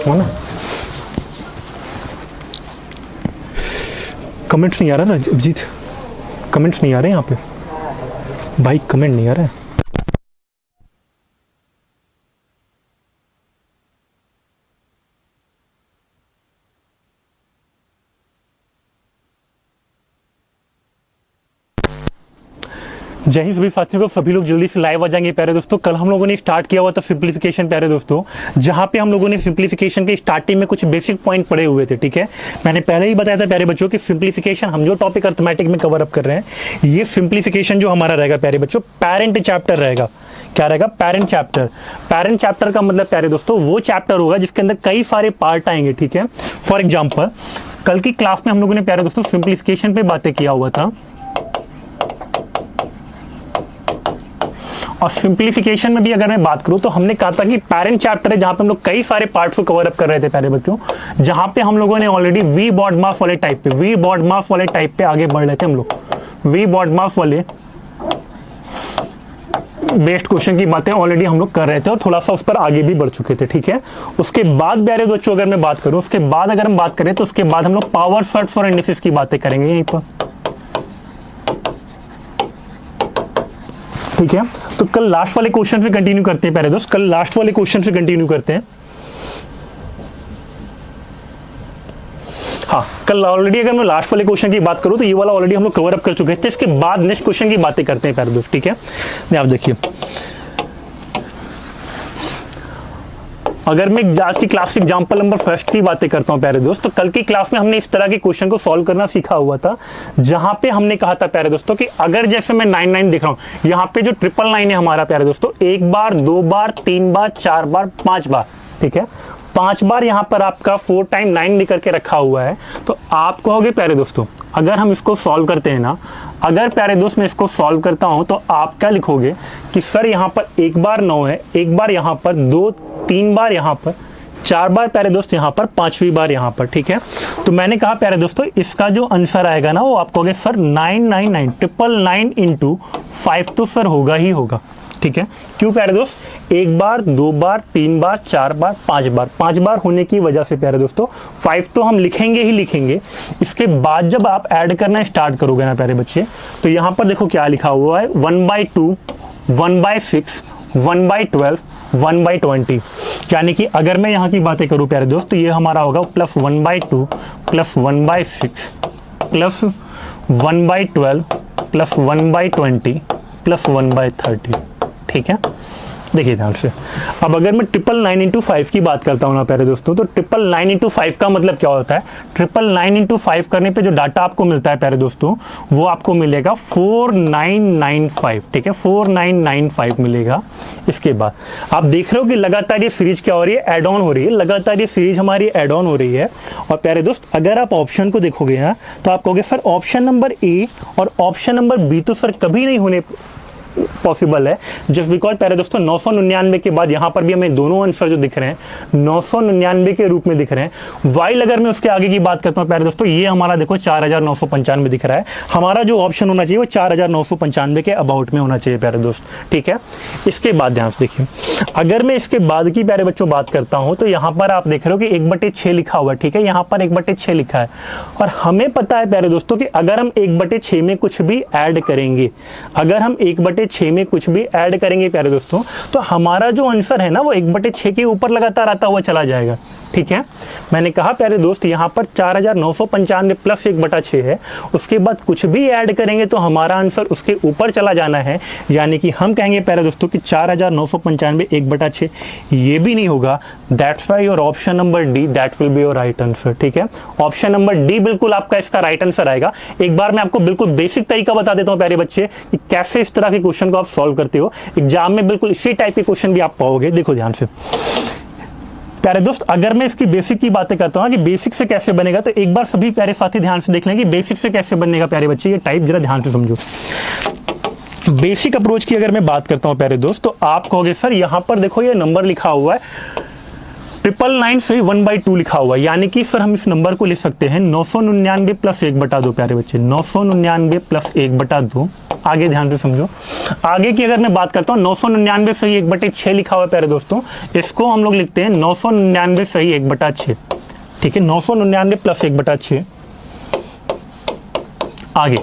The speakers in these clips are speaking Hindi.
करता हूँ ना। कमेंट्स नहीं आ रहा ना अभिजीत, कमेंट्स नहीं आ रहे यहाँ पे भाई, कमेंट नहीं आ रहा है। जय हिंद सभी साथियों को, सभी लोग जल्दी से लाइव आ जाएंगे प्यारे दोस्तों। कल हम लोगों ने स्टार्ट किया हुआ था सिंप्लीफिकेशन प्यारे दोस्तों, जहां पे हम लोगों ने सिंप्लीफिकेशन के स्टार्टिंग में कुछ बेसिक पॉइंट पढ़े हुए थे। ठीक है, मैंने पहले ही बताया था प्यारे बच्चों कि सिंप्लीफिकेशन हम जो टॉपिक अर्थमेटिक में कवर अप कर रहे हैं, ये सिंप्लीफिकेशन जो हमारा रहेगा प्यारे बच्चों, पेरेंट चैप्टर रहेगा। क्या रहेगा? Parent chapter. पेरेंट चैप्टर का मतलब प्यारे दोस्तों वो चैप्टर होगा जिसके अंदर कई सारे पार्ट आएंगे। ठीक है, फॉर एग्जाम्पल कल की क्लास में हम लोगों ने प्यारे दोस्तों सिंप्लीफिकेशन पे बातें किया हुआ था, और सिंप्लीफिकेशन में भी अगर मैं बात करूं तो हमने कहा था कि पेरेंट चैप्टर है जहां पे हम लोग कई सारे पार्ट्स को कवर अप कर रहे थे प्यारे बच्चों, जहां पे हम लोगों ने ऑलरेडी वी बॉडमास वाले टाइप पे आगे बढ़ रहे थे हम लोग। वी बॉडमास वाले बेस्ड क्वेश्चन की बातें ऑलरेडी हम लोग कर रहे थे और थोड़ा सा उस पर आगे भी बढ़ चुके थे। ठीक है, उसके बाद प्यारे बच्चों अगर मैं बात करूं, उसके बाद अगर हम बात करें तो उसके बाद हम लोग पावर सर्ट्स और इंडिसेस की बातें करेंगे यहीं पर। ठीक है, तो कल लास्ट वाले क्वेश्चन से कंटिन्यू करते हैं प्यारे दोस्त, कल लास्ट वाले क्वेश्चन से कंटिन्यू करते हैं। हाँ, कल ऑलरेडी अगर मैं लास्ट वाले क्वेश्चन की बात करूं तो ये वाला ऑलरेडी हम लोग कवर अप कर चुके थे। इसके बाद नेक्स्ट क्वेश्चन की बातें करते हैं प्यारे दोस्त। ठीक है, आप देखिए, अगर मैं आज की क्लास के एग्जाम्पल नंबर फर्स्ट की बातें करता हूं प्यारे दोस्त, तो कल की क्लास में हमने इस तरह के क्वेश्चन को सॉल्व करना सीखा हुआ था, जहां पे हमने कहा था प्यारे दोस्तों कि अगर जैसे मैं 9 9 दिख रहा हूं, यहाँ पे जो 999 है हमारा प्यारे दोस्तों, 1 बार 2 बार 3 बार 4 बार 5 बार। ठीक है, 5 बार यहाँ पर आपका 4 टाइम 9 लिख करके रखा हुआ है। तो आप कहोगे प्यारे दोस्तों अगर हम इसको सॉल्व करते हैं ना, अगर प्यारे दोस्त मैं इसको सॉल्व करता हूं तो आप क्या लिखोगे कि सर यहाँ पर 1 बार 9 है, 1 बार यहाँ पर 2 3 बार यहाँ पर 4 बार प्यारे दोस्त यहाँ पर 5वीं बार यहाँ पर। ठीक है, तो मैंने कहा प्यारे दोस्तों इसका जो आंसर आएगा ना वो आप कहोगे सर 999 999 इंटू 5 तो सर होगा ही होगा। ठीक है, क्यों प्यारे दोस्त? 1 बार 2 बार 3 बार 4 बार 5 बार, 5 बार होने की वजह से प्यारे दोस्तों 5 तो हम लिखेंगे ही लिखेंगे। इसके बाद जब आप ऐड करना स्टार्ट करोगे ना प्यारे बच्चे, तो यहाँ पर देखो क्या लिखा हुआ है, 1/2 1/6 1/12 1/20। यानी कि अगर मैं यहाँ की बातें करूँ प्यारे दोस्त तो ये हमारा होगा +1/2 +1/6 +1/12 +1/20 +1/30। ठीक है, देखिए ध्यान से। अब अगर मैं 999 इंटू 5 की बात करता हूँ ना प्यारे दोस्तों, तो 999 इंटू 5 का मतलब क्या होता है? 999 इंटू 5 करने पे जो डाटा आपको मिलता है प्यारे दोस्तों, वो आपको मिलेगा 4995। ठीक है, 4995 मिलेगा। इसके बाद आप देख रहे हो कि लगातार ये सीरीज क्या हो रही है? ऐड ऑन हो रही है। लगातार ये सीरीज हमारी ऐड ऑन हो रही है। और प्यारे दोस्त अगर आप ऑप्शन को देखोगे ना, तो आप कहोगे सर ऑप्शन नंबर ए और ऑप्शन नंबर बी तो सर कभी नहीं होने पॉसिबल है, जस्ट बिकॉज प्यारे दोस्तों 999 के बाद यहाँ पर भी हमें दोनों आंसर जो दिख रहे हैं 999 के रूप में दिख रहे हैं। वाइल अगर मैं उसके आगे की बात करता हूँ प्यारे दोस्तों, ये हमारा देखो 4995 दिख रहा है। हमारा जो ऑप्शन होना चाहिए वो 4995 के अबाउट में होना चाहिए प्यारे दोस्त। ठीक है, इसके बाद ध्यान से देखिए, अगर मैं इसके बाद की प्यारे बच्चों बात करता हूँ तो यहाँ पर आप देख रहे हो कि 1/6 लिखा हुआ है। ठीक है, यहाँ पर 1/6 लिखा है, और हमें पता है प्यारे दोस्तों कि अगर हम 1/6 में कुछ भी ऐड करेंगे, अगर हम 1/6 में कुछ भी ऐड करेंगे प्यारे दोस्तों, तो हमारा जो आंसर है ना वो 1/6 के ऊपर लगातार आता हुआ चला जाएगा। ठीक है, मैंने कहा प्यारे दोस्त यहाँ पर 4995 प्लस 1/6 है, उसके बाद कुछ भी ऐड करेंगे तो हमारा आंसर उसके ऊपर चला जाना है। यानी कि हम कहेंगे प्यारे दोस्तों कि 4995 1/6 ये भी नहीं होगा। That's why your option number D that will be your right answer. ठीक है, ऑप्शन नंबर डी बिल्कुल आपका इसका राइट आंसर आएगा। एक बार मैं आपको बिल्कुल बेसिक तरीका बता देता हूँ प्यारे बच्चे कि कैसे इस तरह के क्वेश्चन को आप सॉल्व करते हो। एग्जाम में बिल्कुल इसी टाइप के क्वेश्चन भी आप पाओगे। देखो ध्यान से प्यारे दोस्त, अगर मैं इसकी बेसिक की बातें करता हूँ कि बेसिक से कैसे बनेगा, तो एक बार सभी प्यारे साथी ध्यान से देख लें कि बेसिक से कैसे बनेगा प्यारे बच्चे। ये टाइप जरा ध्यान से समझो। बेसिक अप्रोच की अगर मैं बात करता हूँ प्यारे दोस्त, तो आप कहोगे सर यहाँ पर देखो ये नंबर लिखा हुआ है 999 से 1/2 लिखा हुआ है, यानी कि सर हम इस नंबर को लिख सकते हैं 999 प्लस 1/2 प्यारे बच्चे, 999 प्लस 1/2। आगे ध्यान से समझो, आगे की अगर मैं बात करता हूँ 999 सही 1/6 लिखा हुआ है प्यारे दोस्तों, इसको हम लोग लिखते हैं 999 सही 1/6। ठीक है, 999 प्लस 1/6। आगे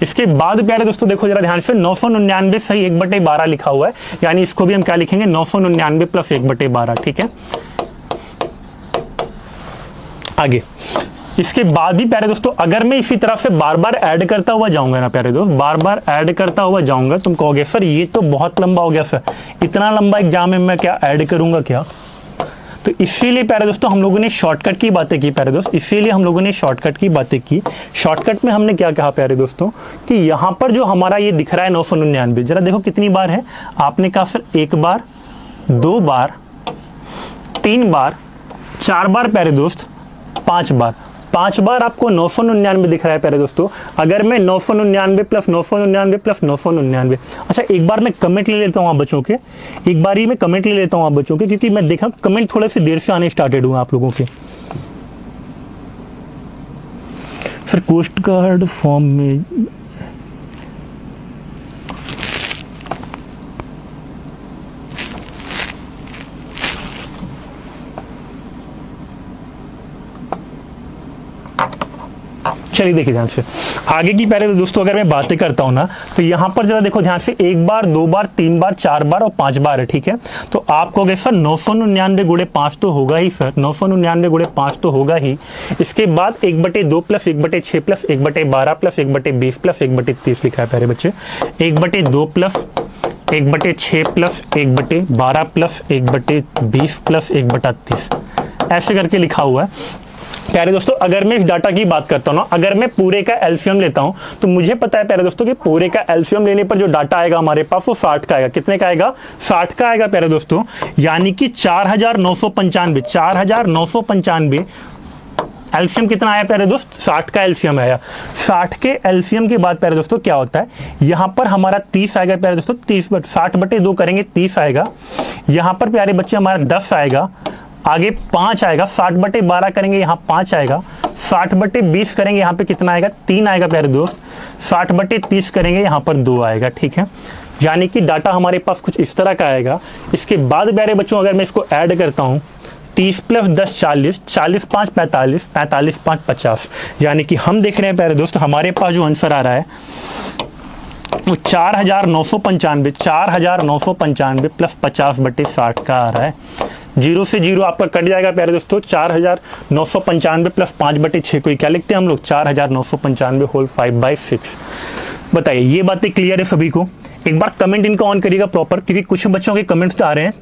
इसके बाद प्यारे दोस्तों देखो जरा ध्यान से, 999 सही 1/12 लिखा हुआ है, यानी इसको भी हम क्या लिखेंगे 999 प्लस 1/12। ठीक है, आगे इसके बाद भी प्यारे दोस्तों अगर मैं इसी तरह से बार बार ऐड करता हुआ जाऊंगा ना प्यारे दोस्त, बार बार ऐड करता हुआ जाऊंगा, तुम कहोगे सर ये तो बहुत लंबा हो गया सर, इतना लंबा एग्जाम में मैं क्या ऐड करूंगा क्या? तो इसीलिए प्यारे दोस्तों हम लोगों ने शॉर्टकट की बातें की प्यारे दोस्त, इसीलिए हम लोगों ने शॉर्टकट की बातें की। शॉर्टकट में हमने क्या कहा प्यारे दोस्तों कि यहाँ पर जो हमारा ये दिख रहा है 999, जरा देखो कितनी बार है। आपने कहा सर 1 बार, 2 बार, 3 बार, 4 बार प्यारे दोस्त, 5 बार। 5 बार आपको 999 दिख रहा है प्यारे दोस्तों। अगर मैं 999 प्लस 999 प्लस 999, अच्छा एक बार मैं कमेंट ले लेता हूँ आप बच्चों के, एक बार ही मैं कमेंट ले लेता हूँ आप बच्चों के, क्योंकि मैं देखा कमेंट थोड़े से देर से आने स्टार्टेड हुए आप लोगों के। सर कोस्ट गार्ड फॉर्म में चलिए देखिए ध्यान से आगे की प्यारे दोस्तों अगर मैं बातें करता हूं ना, तो यहां पर जरा देखो ध्यान से, 1 बार, 2 बार, 3 बार, 4 बार और 5 बार है। ठीक है, तो आप कहोगे सर 999 गुणे 5 तो होगा ही सर, 999 गुणे 5 तो होगा ही। इसके बाद 1/2 प्लस 1/6 प्लस 1/12 प्लस 1/20 प्लस 1/30 लिखा है प्यारे बच्चे, 1/2 प्लस 1/6 प्लस 1/12 प्लस 1/20 प्लस 1/30 ऐसे करके लिखा हुआ है प्यारे दोस्तों। अगर मैं इस डाटा की बात करता हूँ ना, अगर मैं पूरे का एलसीएम लेता हूँ, तो मुझे पता है प्यारे दोस्तों कि पूरे का एलसीएम लेने पर जो डाटा आएगा हमारे पास वो 60 का आएगा। कितने का आएगा? 60 का आएगा प्यारे दोस्तों, यानी कि 4995 एलसीएम कितना आया प्यारे दोस्त? 60 का एलसीएम आया। 60 के एलसीएम के बाद प्यारे दोस्तों क्या होता है, यहाँ पर हमारा 30 आएगा प्यारे दोस्तों, 60/2 करेंगे 30 आएगा। यहाँ पर प्यारे बच्चे हमारा 10 आएगा, आगे 5 आएगा, 60/12 करेंगे यहाँ 5 आएगा, 60/20 करेंगे यहाँ पे कितना आएगा? 3 आएगा प्यारे दोस्त, 60/30 करेंगे यहाँ पर 2 आएगा। ठीक है, यानी कि डाटा हमारे पास कुछ इस तरह का आएगा। इसके बाद प्यारे बच्चों अगर मैं इसको ऐड करता हूँ, 30 + 10 40, 40 × 5 45, 45 × 5 50, यानी कि हम देख रहे हैं प्यारे दोस्त हमारे पास जो आंसर आ रहा है वो 4995 प्लस 50/60 का आ रहा है। 0 से 0 आपका कट जाएगा प्यारे दोस्तों। 4995 प्लस 5/6 को क्या लिखते हैं हम लोग? 4995 होल 5/6। बताइए ये बातें क्लियर है सभी को? एक बार कमेंट इनका ऑन करिएगा प्रॉपर, क्योंकि कुछ बच्चों के कमेंट्स आ रहे हैं।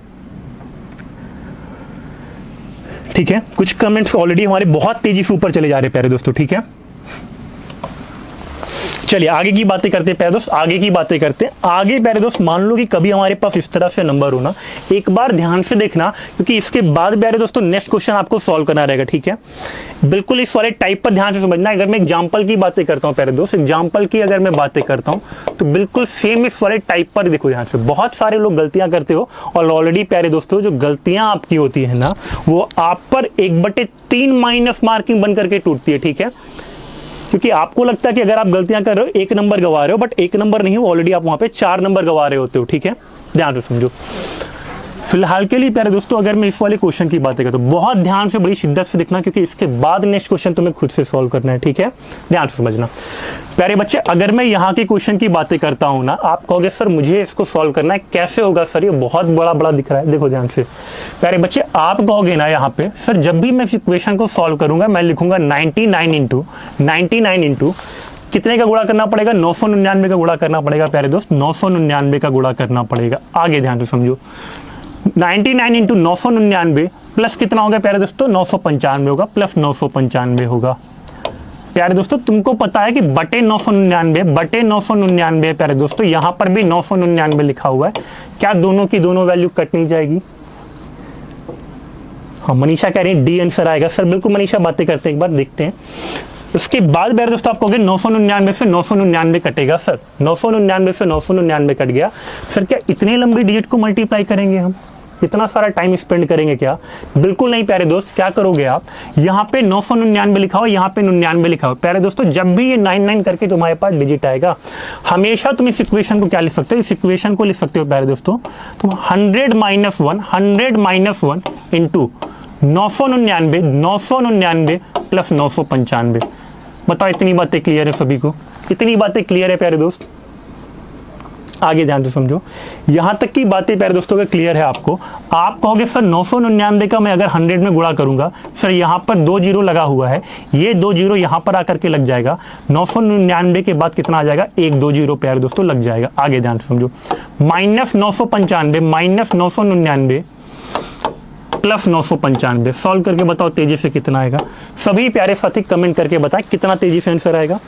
ठीक है, कुछ कमेंट्स ऑलरेडी हमारे बहुत तेजी से ऊपर चले जा रहे हैं प्यारे दोस्तों। ठीक है, चलिए आगे की बातें करते हैं प्यारे दोस्त, आगे की बातें करते हैं। आगे प्यारे दोस्त मान लो कि कभी हमारे पास इस तरह से नंबर हो ना, एक बार ध्यान से देखना, क्योंकि इसके बाद प्यारे दोस्तों नेक्स्ट क्वेश्चन आपको सॉल्व करना रहेगा। ठीक है, बिल्कुल इस वाले टाइप पर ध्यान से समझना। अगर मैं एग्जाम्पल की बातें करता हूँ प्यारे दोस्त, एग्जाम्पल की अगर मैं बातें करता हूँ तो बिल्कुल सेम इस वाले टाइप पर देखो ध्यान से। बहुत सारे लोग गलतियां करते हो, और ऑलरेडी प्यारे दोस्तों जो गलतियां आपकी होती है ना, वो आप पर 1/3 माइनस मार्किंग बन करके टूटती है। ठीक है, क्योंकि आपको लगता है कि अगर आप गलतियां कर रहे हो 1 नंबर गवा रहे हो, बट 1 नंबर नहीं हो, ऑलरेडी आप वहां पे 4 नंबर गवा रहे होते हो। ठीक है, ध्यान से समझो। फिलहाल के लिए प्यारे दोस्तों अगर मैं इस वाले क्वेश्चन की बातें करता हूँ, बहुत ध्यान से बड़ी शिद्दत से देखना, क्योंकि इसके बाद नेक्स्ट क्वेश्चन तुम्हें खुद से सॉल्व करना है। ठीक है, ध्यान से समझना प्यारे बच्चे। अगर मैं यहाँ के क्वेश्चन की बातें करता हूँ ना, आप कहोगे सर मुझे इसको सॉल्व करना है, कैसे होगा सर? ये बहुत बड़ा दिख रहा है। देखो ध्यान से प्यारे बच्चे, आप कहोगे ना यहाँ पे सर जब भी मैं इस इक्वेशन को सॉल्व करूंगा मैं लिखूंगा 99 इंटू कितने का गुणा करना पड़ेगा? 999 का गुणा करना पड़ेगा प्यारे दोस्त, 999 का गुणा करना पड़ेगा। आगे ध्यान से समझो, 99 इंटू 999 प्लस कितना होगा प्यारे दोस्तों? 995 होगा, प्लस 995 होगा। प्यारे दोस्तों तुमको पता है कि बटे 999 प्यारे दोस्तों, यहां पर भी 999 लिखा हुआ है। क्या दोनों की दोनों वैल्यू कट नहीं जाएगी? हाँ, मनीषा कह रही है डी आंसर आएगा। सर बिल्कुल मनीषा, बातें करते हैं, एक बार देखते हैं। उसके बाद प्यारे दोस्तों आप कहोगे 999 से 999 कटेगा। सर 999 से 999 कट गया, सर क्या इतने लंबी डिजिट को मल्टीप्लाई करेंगे हम? इतना सारा टाइम स्पेंड करेंगे क्या? बिल्कुल नहीं प्यारे दोस्त। क्या करोगे आप, यहाँ पे 999 लिखा हो, यहाँ पे 99 लिखा हो। प्यारे दोस्तों जब भी ये 99 करके तुम्हारे पास डिजिट आएगा, हमेशा तुम इस इक्वेशन को क्या लिख सकते हो, इस इक्वेशन को लिख सकते हो प्यारे दोस्तों, तुम 100 - 1 इंटू 999 प्लस 995। बताओ इतनी बातें क्लियर है सभी को? इतनी बातें क्लियर है प्यारे दोस्त? आगे ध्यान से समझो, यहां तक की बातें प्यारे दोस्तों का क्लियर है आपको। आप कहोगे सर 999 का मैं अगर 100 में गुणा करूंगा, सर यहां पर 2 जीरो लगा हुआ है, ये 2 जीरो यहां पर आकर के लग जाएगा। 999 के बाद कितना आ जाएगा, 1-2 जीरो प्यारे दोस्तों लग जाएगा। आगे ध्यान से समझो, -995 -999 प्लस 995। सॉल्व करके बताओ तेजी से कितना आएगा। सभी प्यारे साथी कमेंट करके बताएं कितना तेजी से आंसर आएगा।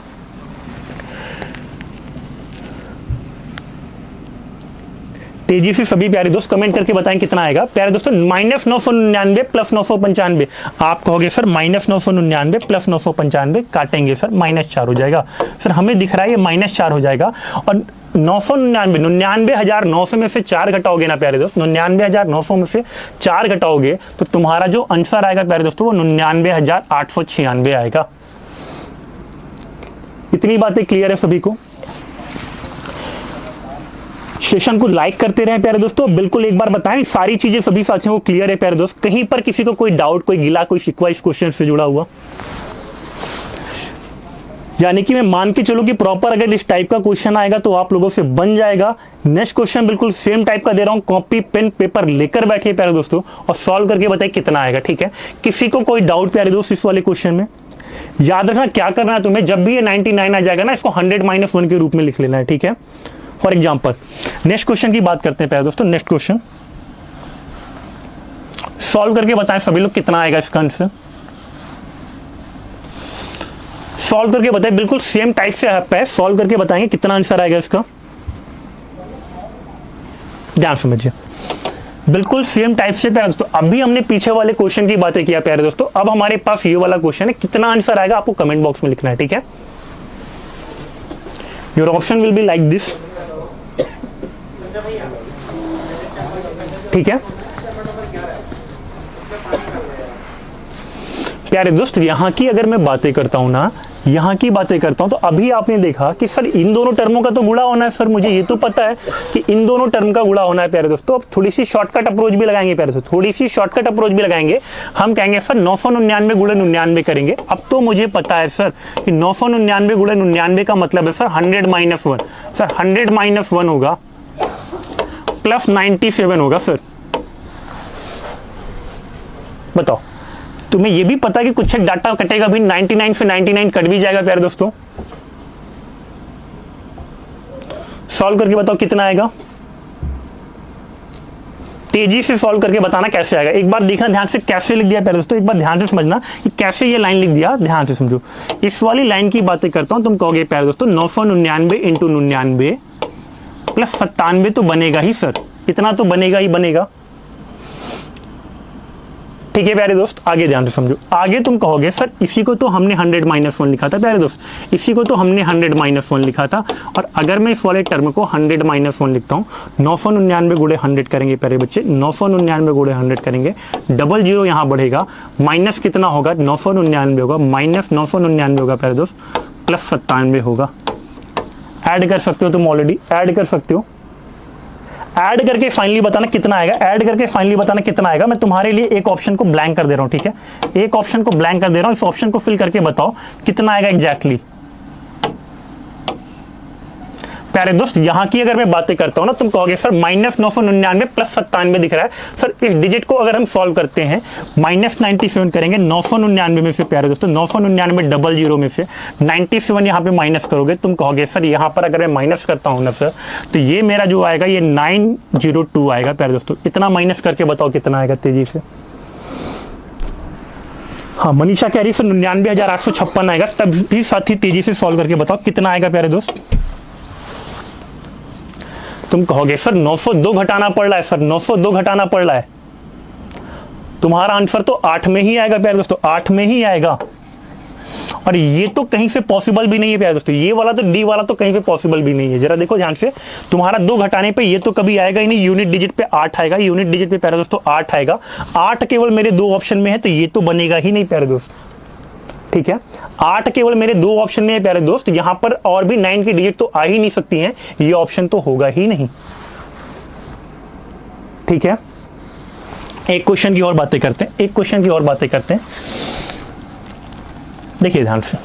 तेजी से सभी प्यारे दोस्त कमेंट करके बताएं कितना आएगा। प्यारे दोस्तों -999 प्लस 995। आप कहोगे सर -999 प्लस 995 काटेंगे सर -4 हो जाएगा। सर हमें दिख रहा है ये -4 हो जाएगा। और 99,900 में से 4 घटाओगे ना प्यारे दोस्त, 99,900 में से 4 घटाओगे तो तुम्हारा जो आंसर आएगा प्यारे दोस्तों वो 99,896 आएगा। इतनी बातें क्लियर है सभी को? सेशन को लाइक करते रहे प्यारे दोस्तों। बिल्कुल एक बार बताएं सारी चीजें सभी साथियों को क्लियर है प्यारे दोस्त? कहीं पर किसी को कोई डाउट, कोई गिला, कोई शिकवा इस क्वेश्चन से जुड़ा हुआ? यानी कि मैं मान के चलूं कि प्रॉपर अगर इस टाइप का क्वेश्चन आएगा तो आप लोगों से बन जाएगा। नेक्स्ट क्वेश्चन बिल्कुल सेम टाइप का दे रहा हूं, कॉपी पेन पेपर लेकर बैठिए प्यारे दोस्तों और सॉल्व करके बताइए कितना आएगा। ठीक है, किसी को कोई डाउट प्यारे दोस्त इस वाले क्वेश्चन में? याद रखना क्या करना है तुम्हें, जब भी ये 99 आ जाएगा ना, इसको 100 - 1 के रूप में लिख लेना है। ठीक है, फॉर एग्जाम्पल नेक्स्ट क्वेश्चन की बात करते हैं प्यारे दोस्तों। नेक्स्ट क्वेश्चन सॉल्व करके बताएं सभी लोग कितना आएगा इसका आंसर। सॉल्व करके बताएं, बिल्कुल सेम टाइप से है, सॉल्व करके बताएंगे कितना आंसर आएगा इसका। ध्यान समझिए, बिल्कुल सेम टाइप से प्यारे दोस्तों। अभी हमने पीछे वाले क्वेश्चन की बातें किया प्यारे दोस्तों, अब हमारे पास ये वाला क्वेश्चन है। कितना आंसर आएगा आपको कमेंट बॉक्स में लिखना है। ठीक है, your option will be like this. ठीक है प्यारे दोस्त, यहां की अगर मैं बातें करता हूं ना, यहां की बातें करता हूं तो अभी आपने देखा कि सर इन दोनों टर्मों का तो गुणा होना है। सर मुझे ये तो पता है कि इन दोनों टर्म का गुणा होना है प्यारे दोस्तों। अब थोड़ी सी शॉर्टकट अप्रोच भी लगाएंगे प्यारे दोस्तों, थोड़ी सी शॉर्टकट अप्रोच भी लगाएंगे। हम कहेंगे सर 999 गुणे 99 करेंगे। अब तो मुझे पता है सर कि 999 गुणे 99 का मतलब है सर 100 - 1। सर 100 - 1 होगा प्लस 97 होगा। सर बताओ, तुम्हें ये भी पता है कि कुछ एक डाटा कटेगा भी, 99 से 99 कट भी जाएगा प्यारे दोस्तों। सॉल्व करके बताओ कितना आएगा। तेजी से सॉल्व करके बताना कैसे आएगा। एक बार देखना ध्यान से कैसे लिख दिया प्यारे दोस्तों, एक बार ध्यान से समझना कि कैसे ये लाइन लिख दिया। ध्यान से समझो, इस वाली लाइन की बातें करता हूं। तुम कहोगे प्यारे दोस्तों 999 इंटू 99 प्लस 97 तो बनेगा ही सर, इतना तो बनेगा ही बनेगा। ठीक है प्यारे दोस्त, आगे ध्यान से समझो। आगे तुम कहोगे सर इसी को तो हमने 100 - 1 लिखा था प्यारे दोस्त, इसी को तो हमने 100 - 1 लिखा था। और अगर मैं इस वाले टर्म को 100 - 1 लिखता हूँ, 999 गुणे 100 करेंगे प्यारे बच्चे, 999 गुणे 100 करेंगे, डबल जीरो यहाँ बढ़ेगा, माइनस कितना होगा, 999 होगा, माइनस 999 होगा प्यारे दोस्त, प्लस 97 होगा। ऐड कर सकते हो तुम, ऑलरेडी ऐड कर सकते हो। ऐड करके फाइनली बताना कितना आएगा, ऐड करके फाइनली बताना कितना आएगा। मैं तुम्हारे लिए एक ऑप्शन को ब्लैंक कर दे रहा हूं। ठीक है, एक ऑप्शन को ब्लैंक कर दे रहा हूं, इस ऑप्शन को फिल करके बताओ कितना आएगा एग्जैक्टली। प्यारे दोस्त यहां की अगर मैं बातें करता हूं ना, तुम कहोगे सर -999 प्लस 97 दिख रहा है। सर इस डिजिट को अगर हम सॉल्व करते हैं, -97 करेंगे 999 में से प्यारे दोस्तों, 999 डबल जीरो में से 97 यहाँ पे माइनस करोगे। तुम कहोगे सर यहाँ पर अगर मैं माइनस करता हूँ ना सर, तो ये मेरा जो आएगा ये 902 आएगा प्यारे दोस्तों। इतना माइनस करके बताओ कितना आएगा तेजी से। हाँ मनीषा कह रही सर 99,856 आएगा। तब भी साथी तेजी से सॉल्व करके बताओ कितना आएगा प्यारे दोस्त। तुम कहोगे सर 902 घटाना पड़ रहा है, सर 902 घटाना पड़ रहा है। तुम्हारा आंसर तो 8 में ही आएगा प्यारे दोस्तों, 8 में ही आएगा। और ये तो कहीं से पॉसिबल भी नहीं है प्यारे दोस्तों, ये वाला तो डी वाला तो कहीं पे पॉसिबल भी नहीं है। जरा देखो ध्यान से, तुम्हारा 2 घटाने पे ये तो कभी आएगा ही नहीं, यूनिट डिजिट पे 8 आएगा, यूनिट डिजिट पे प्यारे दोस्तों 8 आएगा, 8 केवल मेरे 2 ऑप्शन में है, तो ये तो बनेगा ही नहीं प्यारे दोस्त, ठीक है। 8 केवल मेरे 2 ऑप्शन में है प्यारे दोस्त, यहां पर और भी 9 की डिजिट तो आ ही नहीं सकती हैं, ये ऑप्शन तो होगा ही नहीं, ठीक है। एक क्वेश्चन की और बातें करते हैं, एक क्वेश्चन की और बातें करते हैं, देखिए ध्यान से।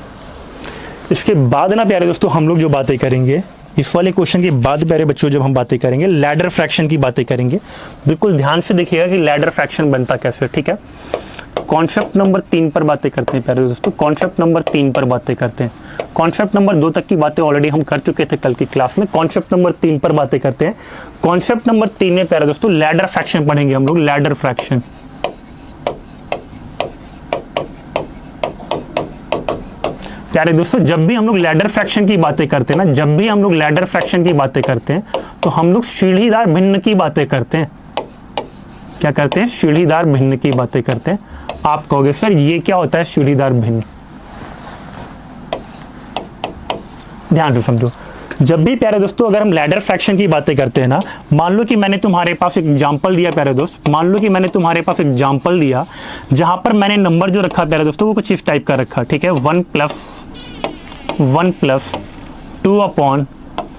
इसके बाद ना प्यारे दोस्तों हम लोग जो बातें करेंगे, इस वाले क्वेश्चन के बाद प्यारे बच्चों जब हम बातें करेंगे लैडर फ्रैक्शन की बातें करेंगे, बिल्कुल ध्यान से देखिएगा कि लैडर फ्रैक्शन बनता कैसे, ठीक है। कॉन्सेप्ट नंबर 3 पर बातें करते हैं प्यारे दोस्तों, कॉन्सेप्ट नंबर 3 पर बातें करते हैं। कॉन्सेप्ट नंबर 2 तक की बातें ऑलरेडी हम कर चुके थे कल की क्लास में, कॉन्सेप्ट नंबर 3 पर बातें करते हैं। कॉन्सेप्ट नंबर 3 में प्यारे दोस्तों लैडर फ्रैक्शन पढ़ेंगे हम लोग, लैडर फ्रैक्शन। प्यारे दोस्तों जब भी हम लोग लैडर फ्रैक्शन की बातें करते हैं ना, जब भी हम लोग लैडर फ्रैक्शन की बातें करते हैं तो हम लोग सीढ़ीदार भिन्न की बातें करते हैं। क्या करते हैं? सीढ़ीदार भिन्न की बातें करते हैं। आप कहोगे सर ये क्या होता है सीढ़ीदार भिन्न? ध्यान से समझो, जब भी प्यारे दोस्तों अगर हम लैडर फ्रैक्शन की बातें करते हैं ना, मान लो कि मैंने तुम्हारे पास एक एग्जांपल दिया प्यारे दोस्त, मान लो कि मैंने तुम्हारे पास एक एग्जांपल दिया जहां पर मैंने नंबर जो रखा प्यारे दोस्तों वो कुछ इस टाइप का रखा, ठीक है। 1 प्लस 2 अपॉन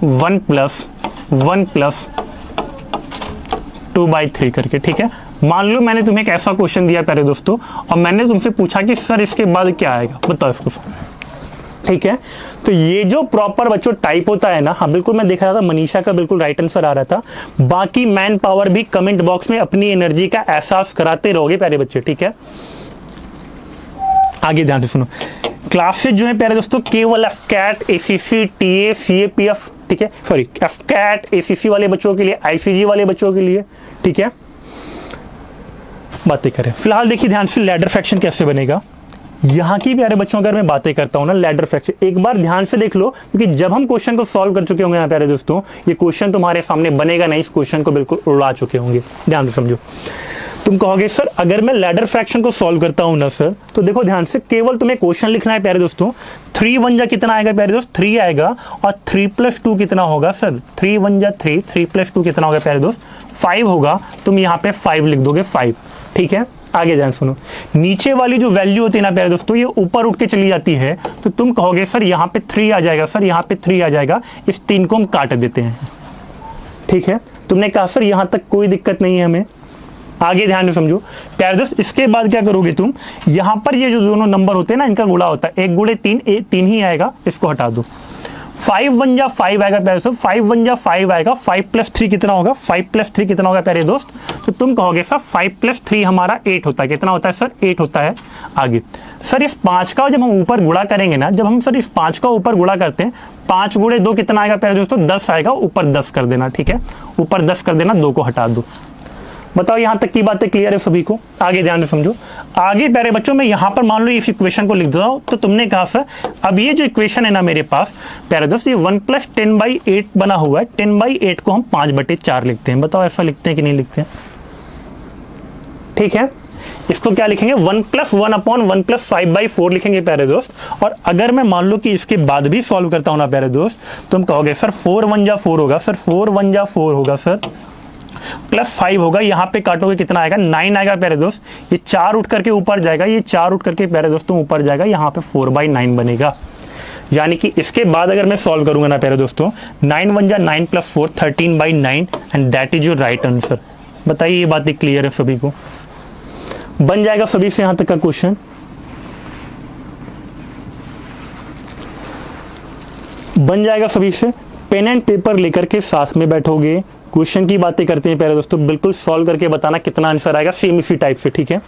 1 प्लस 1 प्लस 2/3 करके, ठीक है। मान लो मैंने तुम्हें एक ऐसा क्वेश्चन दिया प्यारे दोस्तों और मैंने तुमसे पूछा कि सर इसके बाद क्या आएगा, बताओ इसको, ठीक है। तो ये जो प्रॉपर बच्चों टाइप होता है ना, हाँ बिल्कुल मैं देख रहा था मनीषा का बिल्कुल राइट आंसर आ रहा था। बाकी मैन पावर भी कमेंट बॉक्स में अपनी एनर्जी का एहसास कराते रहोगे प्यारे बच्चे, ठीक है। आगे ध्यान से सुनो, क्लासेस जो है प्यारे दोस्तों केवल एफकैट, एसीसी, टीए, सीएपीएफ, ठीक है, सॉरी एफकैट, एसीसी वाले बच्चों के लिए, आईसीजी वाले बच्चों के लिए, ठीक है, बातें करें। फिलहाल देखिए ध्यान से लैडर फ्रैक्शन कैसे बनेगा। यहाँ की प्यारे बच्चों अगर मैं बातें करता हूँ ना लैडर फ्रैक्शन, एक बार ध्यान से देख लो, क्योंकि जब हम क्वेश्चन को सॉल्व कर चुके होंगे यहाँ प्यारे दोस्तों, ये क्वेश्चन तुम्हारे सामने बनेगा नहीं, इस क्वेश्चन को बिल्कुल उड़ा चुके होंगे। ध्यान से समझो, तुम कहोगे सर अगर मैं लैडर फ्रैक्शन को सॉल्व करता हूं ना सर, तो देखो ध्यान से केवल तुम्हें क्वेश्चन लिखना है प्यारे दोस्तों। 3 1 जा कितना आएगा प्यारे दोस्त? 3 आएगा, और 3 + 2 कितना होगा सर? 3 1 जा 3, 3 + 2 कितना होगा प्यारे दोस्त? 5 होगा। तुम यहाँ पे 5 लिख दोगे, 5, ठीक है। आगे ध्यान सुनो, नीचे वाली जो वैल्यू होती है ना प्यारे दोस्तों, ये ऊपर उठ के चली जाती है, तो तुम कहोगे सर यहाँ पे 3 आ जाएगा, सर यहाँ पे 3 आ जाएगा, इस 3 को हम काट देते हैं, ठीक है। तुमने कहा सर यहाँ तक कोई दिक्कत नहीं है हमें। आगे ध्यान से समझो प्यारे दोस्त, इसके बाद क्या करोगे तुम, यहां पर ये जो दोनों नंबर होते हैं ना इनका गुणा होता है, 1 × 3, 3 ही आएगा, इसको हटा दो। 5 1 जा 5 आएगा प्यारे दोस्त, 5 1 जा 5 आएगा, 5 + 3 कितना होगा? 5 + 3 कितना होगा प्यारे दोस्त? तो तुम कहोगे सर 5 + 3 हमारा 8 होता है, कितना होता है सर? 8 होता है। आगे सर इस 5 का जब हम ऊपर गुणा करेंगे ना, जब हम सर इस 5 का ऊपर गुणा करते हैं, 5 × 2 कितना आएगा प्यारे दोस्तों? 10 आएगा, ऊपर 10 कर देना, ठीक है, ऊपर 10 कर देना, 2 को हटा दो। बताओ यहां तक की बातें क्लियर है सभी को? आगे ध्यान से समझो। आगे प्यारे बच्चों मैं यहां पर मान लो इस इक्वेशन को लिख देता हूं, तो तुमने कहा सर अब ये जो इक्वेशन है ना मेरे पास प्यारे दोस्त, ये 1 + 10/8 बना हुआ है, 10/8 को हम 5/4 लिखते हैं। बताओ ऐसा लिखते हैं कि नहीं लिखते हैं? ठीक है, इसको क्या लिखेंगे? 1 + 1/1 + 5/4 लिखेंगे प्यारे दोस्त। और अगर मैं मान लो कि इसके बाद भी सॉल्व करता हूं ना प्यारे दोस्त, तुम कहोगे सर 4 1 जा 4 होगा, सर 4 1 जा 4 होगा सर, +5 होगा, यहाँ पे काटोगे कितना आएगा? 9 आएगा प्यारे दोस्त। ये 4 उठ करके ऊपर जाएगा, ये 4 उठ करके प्यारे दोस्तों ऊपर जाएगा, यहाँ पे 4/9 बनेगा। यानी कि इसके बाद अगर मैं सॉल्व करूंगा ना प्यारे दोस्तों, 9 1 जा 9 + 4 13/9, and that is your right answer. बताइए ये बातें क्लियर है सभी को? बन जाएगा सभी से यहां तक का क्वेश्चन? बन जाएगा सभी से? पेन एंड पेपर लेकर के साथ में बैठोगे, क्वेश्चन की बातें करते हैं प्यारे दोस्तों, बिल्कुल सॉल्व करके बताना कितना आंसर आएगा, सेम इसी टाइप से, ठीक है।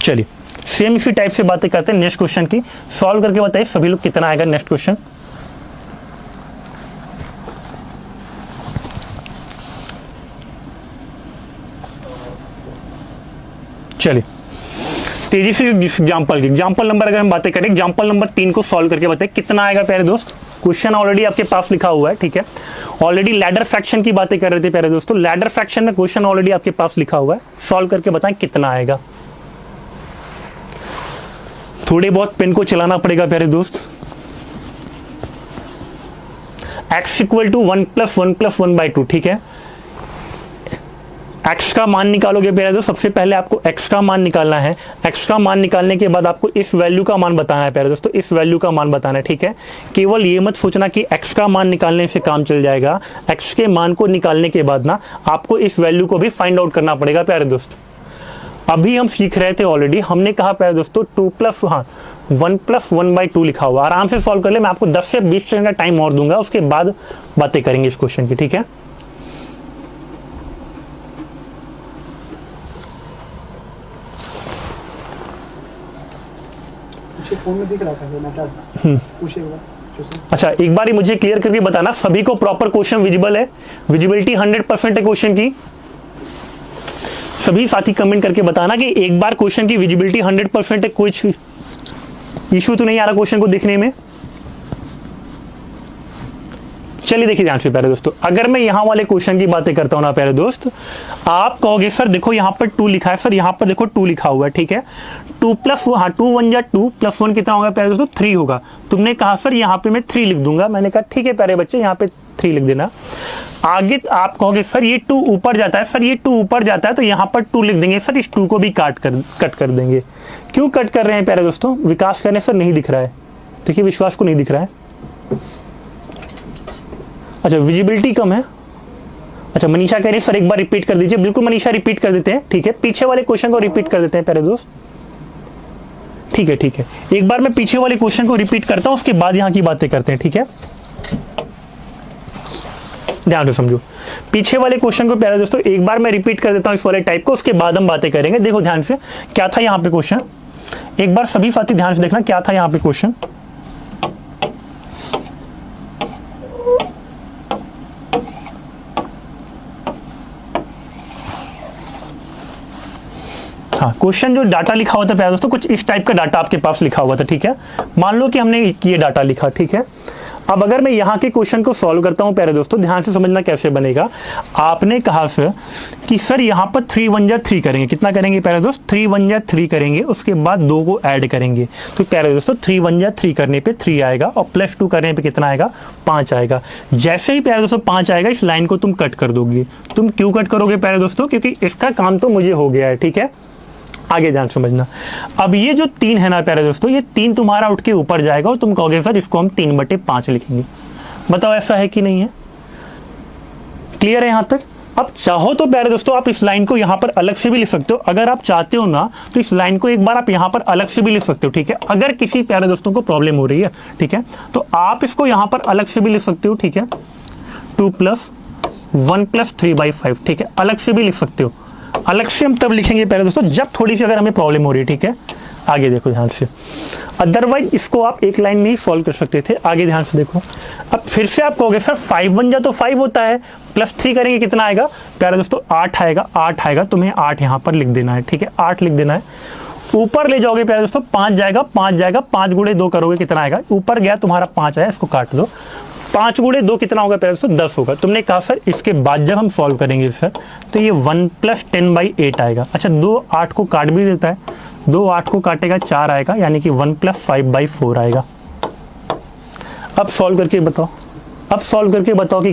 चलिए सेम इसी टाइप से बातें करते हैं नेक्स्ट क्वेश्चन की, सॉल्व करके बताइए सभी लोग कितना आएगा नेक्स्ट क्वेश्चन। चलिए तेजी से एग्जाम्पल नंबर अगर हम बातें करें, एग्जाम्पल नंबर 3 को सॉल्व करके बताइए कितना आएगा प्यारे दोस्त। क्वेश्चन ऑलरेडी आपके पास लिखा हुआ है, ठीक है। ऑलरेडी लैडर फ्रैक्शन की बातें कर रहे थे प्यारे दोस्तों, लैडर फ्रैक्शन में क्वेश्चन ऑलरेडी आपके पास लिखा हुआ है, सॉल्व करके बताएं कितना आएगा। थोड़े बहुत पेन को चलाना पड़ेगा प्यारे दोस्त। x इक्वल टू 1 + 1 + 1/2, ठीक है। x का मान निकालोगे प्यारे दोस्त, सबसे पहले आपको x का मान निकालना है। x का मान निकालने के बाद आपको इस वैल्यू का मान बताना है प्यारे दोस्तों, इस वैल्यू का मान बताना है, ठीक है। केवल ये मत सोचना कि x का मान निकालने से काम चल जाएगा। x के मान को निकालने के बाद ना आपको इस वैल्यू को भी फाइंड आउट करना पड़ेगा प्यारे दोस्त। अभी हम सीख रहे थे ऑलरेडी, हमने कहा प्यारे दोस्तों 1 + 1/2 लिखा हुआ, आराम से सॉल्व कर ले। मैं आपको 10 से 20 सेकंड का टाइम और दूंगा, उसके बाद बातें करेंगे इस क्वेश्चन की, ठीक है। फोन में दिख रहा था अच्छा, एक बार मुझे क्लियर करके बताना, सभी को प्रॉपर क्वेश्चन विजिबल है? विजिबिलिटी 100% है क्वेश्चन की? सभी साथी कमेंट करके बताना कि एक बार क्वेश्चन की विजिबिलिटी 100% है, कुछ इशू तो नहीं आ रहा क्वेश्चन को देखने में? चलिए देखिए ध्यान से प्यारे दोस्तों, अगर मैं यहां वाले क्वेश्चन की बातें करता हूं ना प्यारे दोस्त, आप कहोगे सर देखो यहां पर 2 लिखा है, सर यहां पर देखो 2 लिखा हुआ है, ठीक है। 2 + 1 2 1 जा 2 + 1 कितना होगा प्यारे दोस्तों? 3 होगा। तुमने कहा सर यहां पे मैं 3 लिख दूंगा, मैंने कहा ठीक है प्यारे बच्चे, यहां पे 3 लिख देना। आगे आप कहोगे सर ये 2 ऊपर जाता है, सर ये 2 ऊपर जाता है तो यहां पर 2 लिख देंगे, सर इस 2 को भी कट कर देंगे। क्यों कट कर रहे हैं प्यारे दोस्तों? विकास करने सर नहीं दिख रहा है, देखिए विश्वास को नहीं दिख रहा है। अच्छा, विजिबिलिटी कम है। अच्छा, मनीषा कह रही है सर एक बार रिपीट कर दीजिए। बिल्कुल मनीषा, रिपीट कर देते हैं, ठीक है। पीछे वाले क्वेश्चन को रिपीट कर देते हैं प्यारे दोस्त, ठीक है ठीक है। एक बार मैं पीछे वाले क्वेश्चन को रिपीट करता हूं, उसके बाद यहां की बातें करते हैं, ठीक है। ध्यान से समझो, पीछे वाले क्वेश्चन को प्यारे दोस्तों एक बार मैं रिपीट कर देता हूं इस वाले टाइप को, उसके बाद हम बातें करेंगे। देखो ध्यान से, क्या था यहां पे क्वेश्चन, एक बार सभी साथी ध्यान से देखना, क्या था यहां पे क्वेश्चन। हाँ, क्वेश्चन जो डाटा लिखा हुआ था प्यारे दोस्तों, कुछ इस टाइप का डाटा आपके पास लिखा हुआ था, ठीक है। मान लो कि हमने ये डाटा लिखा, ठीक है। अब अगर मैं यहाँ के क्वेश्चन को सॉल्व करता हूँ प्यारे दोस्तों, ध्यान से समझना कैसे बनेगा। आपने कहा सर कि सर यहाँ पर 3 1 जा 3 करेंगे, कितना करेंगे प्यारे दोस्त? 3 1 जा 3 करेंगे, उसके बाद 2 को ऐड करेंगे। तो प्यारे दोस्तों 3 1 जा 3 करने पे 3 आएगा और +2 करने पे कितना आएगा? 5 आएगा। जैसे ही प्यारे दोस्तों 5 आएगा, इस लाइन को तुम कट कर दोगे। तुम क्यों कट करोगे प्यारे दोस्तों? क्योंकि इसका काम तो मुझे हो गया है, ठीक है। आगे ध्यान समझना, अब ये जो 3 है ना प्यारे दोस्तों, ये 3 तुम्हारा उठ के ऊपर जाएगा और तुम कहोगे सर इसको हम 3/5 लिखेंगे। बताओ ऐसा है कि नहीं है? क्लियर है यहां तक? अब चाहो तो प्यारे दोस्तों आप इस लाइन को यहां पर अलग से भी लिख सकते हो, अगर आप चाहते हो ना तो इस लाइन को एक बार आप यहां पर अलग से भी लिख सकते हो, ठीक है। अगर किसी प्यारे दोस्तों को प्रॉब्लम हो रही है, ठीक है, तो आप इसको यहां पर अलग से भी लिख सकते हो, ठीक है। 2 + 1 + 3/5, ठीक है, अलग से भी लिख सकते हो। अलग से हम तब लिखेंगे प्यारे दोस्तों जब थोड़ी सी अगर हमें प्रॉब्लम हो रही है, ठीक है। आगे देखो ध्यान से, अदरवाइज इसको आप एक लाइन में ही सॉल्व कर सकते थे। आगे ध्यान से देखो, अब फिर से आप कहोगे सर 5 1 जा तो 5 होता है, +3 करेंगे कितना आएगा प्यारे दोस्तों? 8 आएगा। 8 आएगा, तुम्हें 8 यहाँ पर लिख देना है, ठीक है। 8 लिख देना है। ऊपर ले जाओगे प्यारे दोस्तों, 5 जाएगा, 5 जाएगा, 5 × 2 करोगे कितना आएगा? ऊपर गया तुम्हारा 5 आया, इसको काट दो। 5 × 2 कितना होगा प्यारे दोस्तों? 10 होगा। तुमने कहा सर इसके बाद जब हम सॉल्व करेंगे सर तो ये 1 + 10/8 आएगा। अच्छा, 2 8 को काट भी देता है, 2 8 को काटेगा 4 आएगा, यानी कि 1 + 5/4 आएगा। अब सॉल्व करके बताओ, अब सॉल्व करके बताओ कि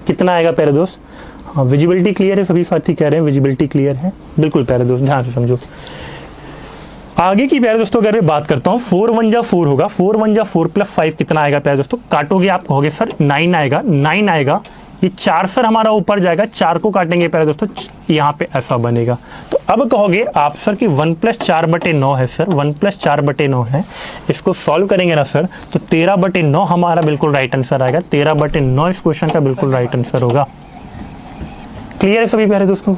कितना आएगा प्यारे दोस्त। हाँ, विजिबिलिटी क्लियर है? सभी साथी कह रहे हैं विजिबिलिटी क्लियर है। बिल्कुल प्यारे दोस्त, ध्यान से समझो। आगे की प्यारे दोस्तों अगर मैं बात करता हूँ, 4 1 जा 4 होगा। 4 1 जा 4 + 5 कितना आएगा प्यारे दोस्तों? काटोगे आप कहोगे सर 9 आएगा। 9 आएगा, ये 4 सर हमारा ऊपर जाएगा, 4 को काटेंगे प्यारे दोस्तों, यहाँ पे ऐसा बनेगा। तो अब कहोगे आप सर कि 1 + 4/9 है सर, 1 + 4/9 है। इसको सॉल्व करेंगे ना सर तो 13/9 हमारा बिल्कुल राइट आंसर आएगा। 13/9 इस क्वेश्चन का बिल्कुल राइट आंसर होगा। क्लियर है सभी प्यारे दोस्तों?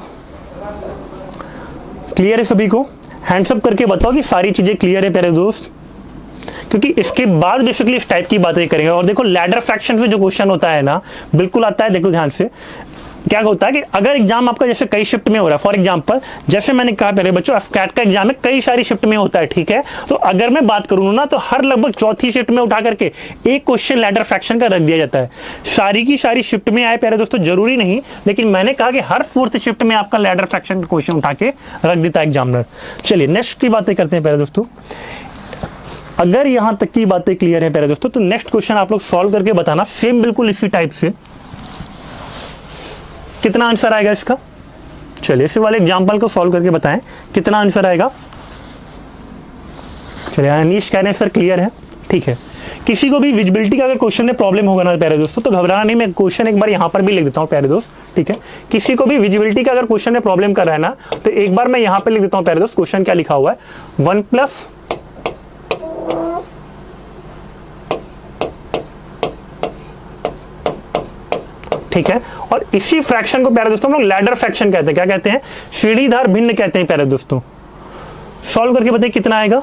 क्लियर है सभी को? हैंड्सअप करके बताओ कि सारी चीजें क्लियर है प्यारे दोस्त, क्योंकि इसके बाद बेसिकली इस टाइप की बातें करेंगे। और देखो लैडर फ्रैक्शन में जो क्वेश्चन होता है ना, बिल्कुल आता है। देखो ध्यान से, क्या होता है कि अगर एग्जाम आपका जैसे कई शिफ्ट में हो रहा है, फॉर एग्जांपल जैसे मैंने कहा पहले बच्चों, एफकैट का एग्जाम है कई सारी शिफ्ट में होता है, ठीक है। तो अगर मैं बात करूँ ना तो हर लगभग चौथी शिफ्ट में उठा करके एक क्वेश्चन लैडर फ्रैक्शन का रख दिया जाता है। सारी की सारी शिफ्ट में आए प्यारे दोस्तों जरूरी नहीं, लेकिन मैंने कहा कि हर 4th शिफ्ट में आपका लैडर फ्रैक्शन का क्वेश्चन उठा के रख देता है एग्जामिनर। चलिए नेक्स्ट की बातें करते हैं प्यारे दोस्तों। अगर यहां तक की बातें क्लियर है प्यारे दोस्तों, तो नेक्स्ट क्वेश्चन आप लोग सॉल्व करके बताना, सेम बिल्कुल इसी टाइप से। कितना आंसर आएगा इसका? चलिए इसी वाले एग्जांपल को सॉल्व करके बताएं कितना आंसर आएगा। चलिए अनीश कह रहे हैं सर क्लियर है, ठीक है। किसी को भी विजिबिलिटी का अगर क्वेश्चन में प्रॉब्लम होगा ना प्यारे दोस्तों, तो घबराना नहीं, मैं क्वेश्चन एक बार यहाँ पर भी लिख देता हूँ प्यारे दोस्त, ठीक है। किसी को भी विजिबिलिटी का अगर क्वेश्चन में प्रॉब्लम कर रहा है ना, तो एक बार मैं यहाँ पे लिख देता हूँ प्यारे दोस्त, क्वेश्चन क्या लिखा हुआ है, 1+, ठीक है। और इसी फ्रैक्शन को प्यारे दोस्तों हम लोग लैडर फ्रैक्शन कहते हैं। क्या कहते हैं? सीढ़ीदार भिन्न कहते हैं प्यारे दोस्तों। सॉल्व करके बताइए कितना आएगा।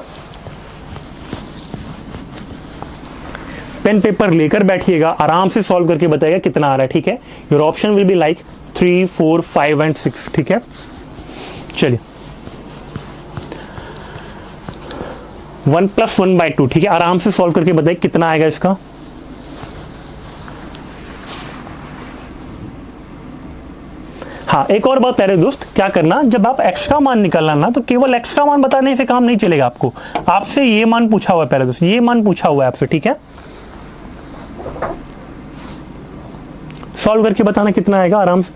पेन पेपर लेकर बैठिएगा, आराम से सॉल्व करके बताइएगा कितना आ रहा है, ठीक है। Your option will be like 3, 4, 5 and 6, ठीक है। चलिए 1 + 1/2, ठीक है। आराम से सॉल्व करके बताइए कितना आएगा इसका। हाँ, एक और बात प्यारे दोस्त, क्या करना, जब आप x का मान निकालना ना, तो केवल x का मान बताने से काम नहीं चलेगा आपको। आपसे ये मान पूछा हुआ है प्यारे दोस्त, ये मान पूछा हुआ है आपसे, ठीक है। सॉल्व करके बताना कितना आएगा आराम से।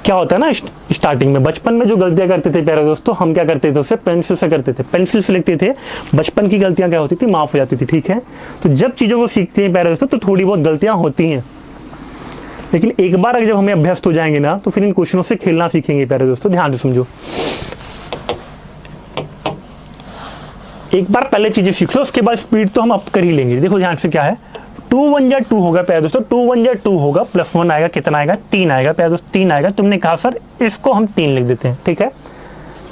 क्या होता है ना, स्टार्टिंग में बचपन में जो गलतियां करते थे प्यारे दोस्तों, हम क्या करते थे, उसे पेंसिल से करते थे, पेंसिल से लिखते थे। बचपन की गलतियां क्या होती थी, माफ हो जाती थी, ठीक है। तो जब चीजों को सीखते हैं प्यारे दोस्तों, तो थोड़ी बहुत गलतियां होती हैं, लेकिन एक बार अगर जब हमें अभ्यस्त हो जाएंगे ना, तो फिर इन क्वेश्चनों से खेलना सीखेंगे प्यारे दोस्तों। ध्यान से समझो, एक बार पहले चीजें सीख लो, उसके बाद स्पीड तो हम अप कर ही लेंगे। देखो ध्यान से, क्या है, 2 × 1 = 2 होगा प्यारे दोस्तों, 2 × 1 = 2 होगा, +1 आएगा, कितना आएगा, 3 आएगा प्यारे दोस्त, 3 आएगा। तुमने कहा सर इसको हम 3 लिख देते हैं, ठीक है।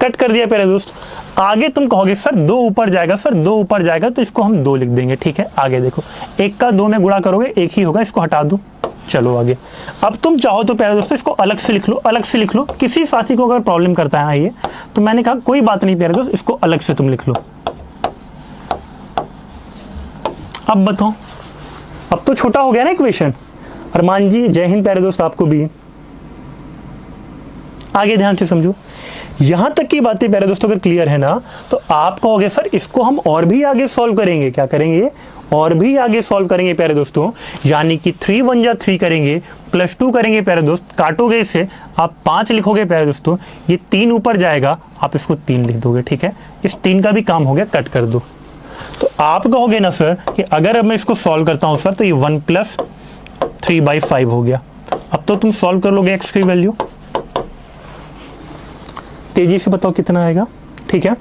कट कर दिया प्यारे दोस्त। आगे तुम कहोगे सर 2 ऊपर जाएगा, सर 2 ऊपर जाएगा, तो इसको हम 2 लिख देंगे, ठीक है। आगे देखो, 1 का 2 में गुणा करोगे 1 ही होगा, इसको हटा दो। चलो आगे, अब तुम चाहो तो प्यारे दोस्तों इसको अलग से लिख लो, अलग से लिख लो। किसी साथी को अगर प्रॉब्लम करता है ये, तो मैंने कहा कोई बात नहीं प्यारे दोस्त, इसको अलग से तुम लिख लो। अब बताओ, अब तो छोटा हो गया ना इक्वेशन। अरमान जी जय हिंद प्यारे दोस्त, आपको भी। आगे ध्यान से समझो, यहां तक की बातें प्यारे दोस्तों अगर क्लियर है ना, तो आप कहोगे सर इसको हम और भी आगे सॉल्व करेंगे। क्या करेंगे? और भी आगे सॉल्व करेंगे प्यारे दोस्तों। यानी कि 3 × 1 = 3 करेंगे, +2 करेंगे प्यारे दोस्त, काटोगे इसे, आप 5 लिखोगे प्यारे दोस्तों, ये 3 ऊपर जाएगा, आप इसको 3 लिख दोगे, ठीक है। इस 3 का भी काम हो गया, कट कर दो। तो आप कहोगे ना सर कि अगर मैं इसको सॉल्व करता हूं सर, तो ये 1 + 3/5 हो गया। अब तो तुम सॉल्व कर लोगे x की वैल्यू, तेजी से बताओ कितना आएगा, ठीक है।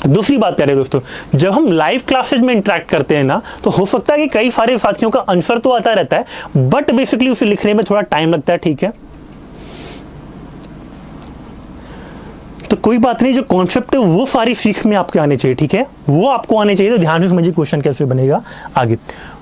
दूसरी बात प्यारे दोस्तों, जब हम लाइव क्लासेज में इंटरेक्ट करते हैं ना, तो हो सकता है कि कई सारे साथियों का आंसर तो आता रहता है, बट बेसिकली उसे लिखने में थोड़ा टाइम लगता है, ठीक है। तो कोई बात नहीं, जो कॉन्सेप्ट है वो सारी सीख में आपके आने चाहिए, ठीक है, वो आपको आने चाहिए। तो ध्यान से समझिए क्वेश्चन कैसे बनेगा। आगे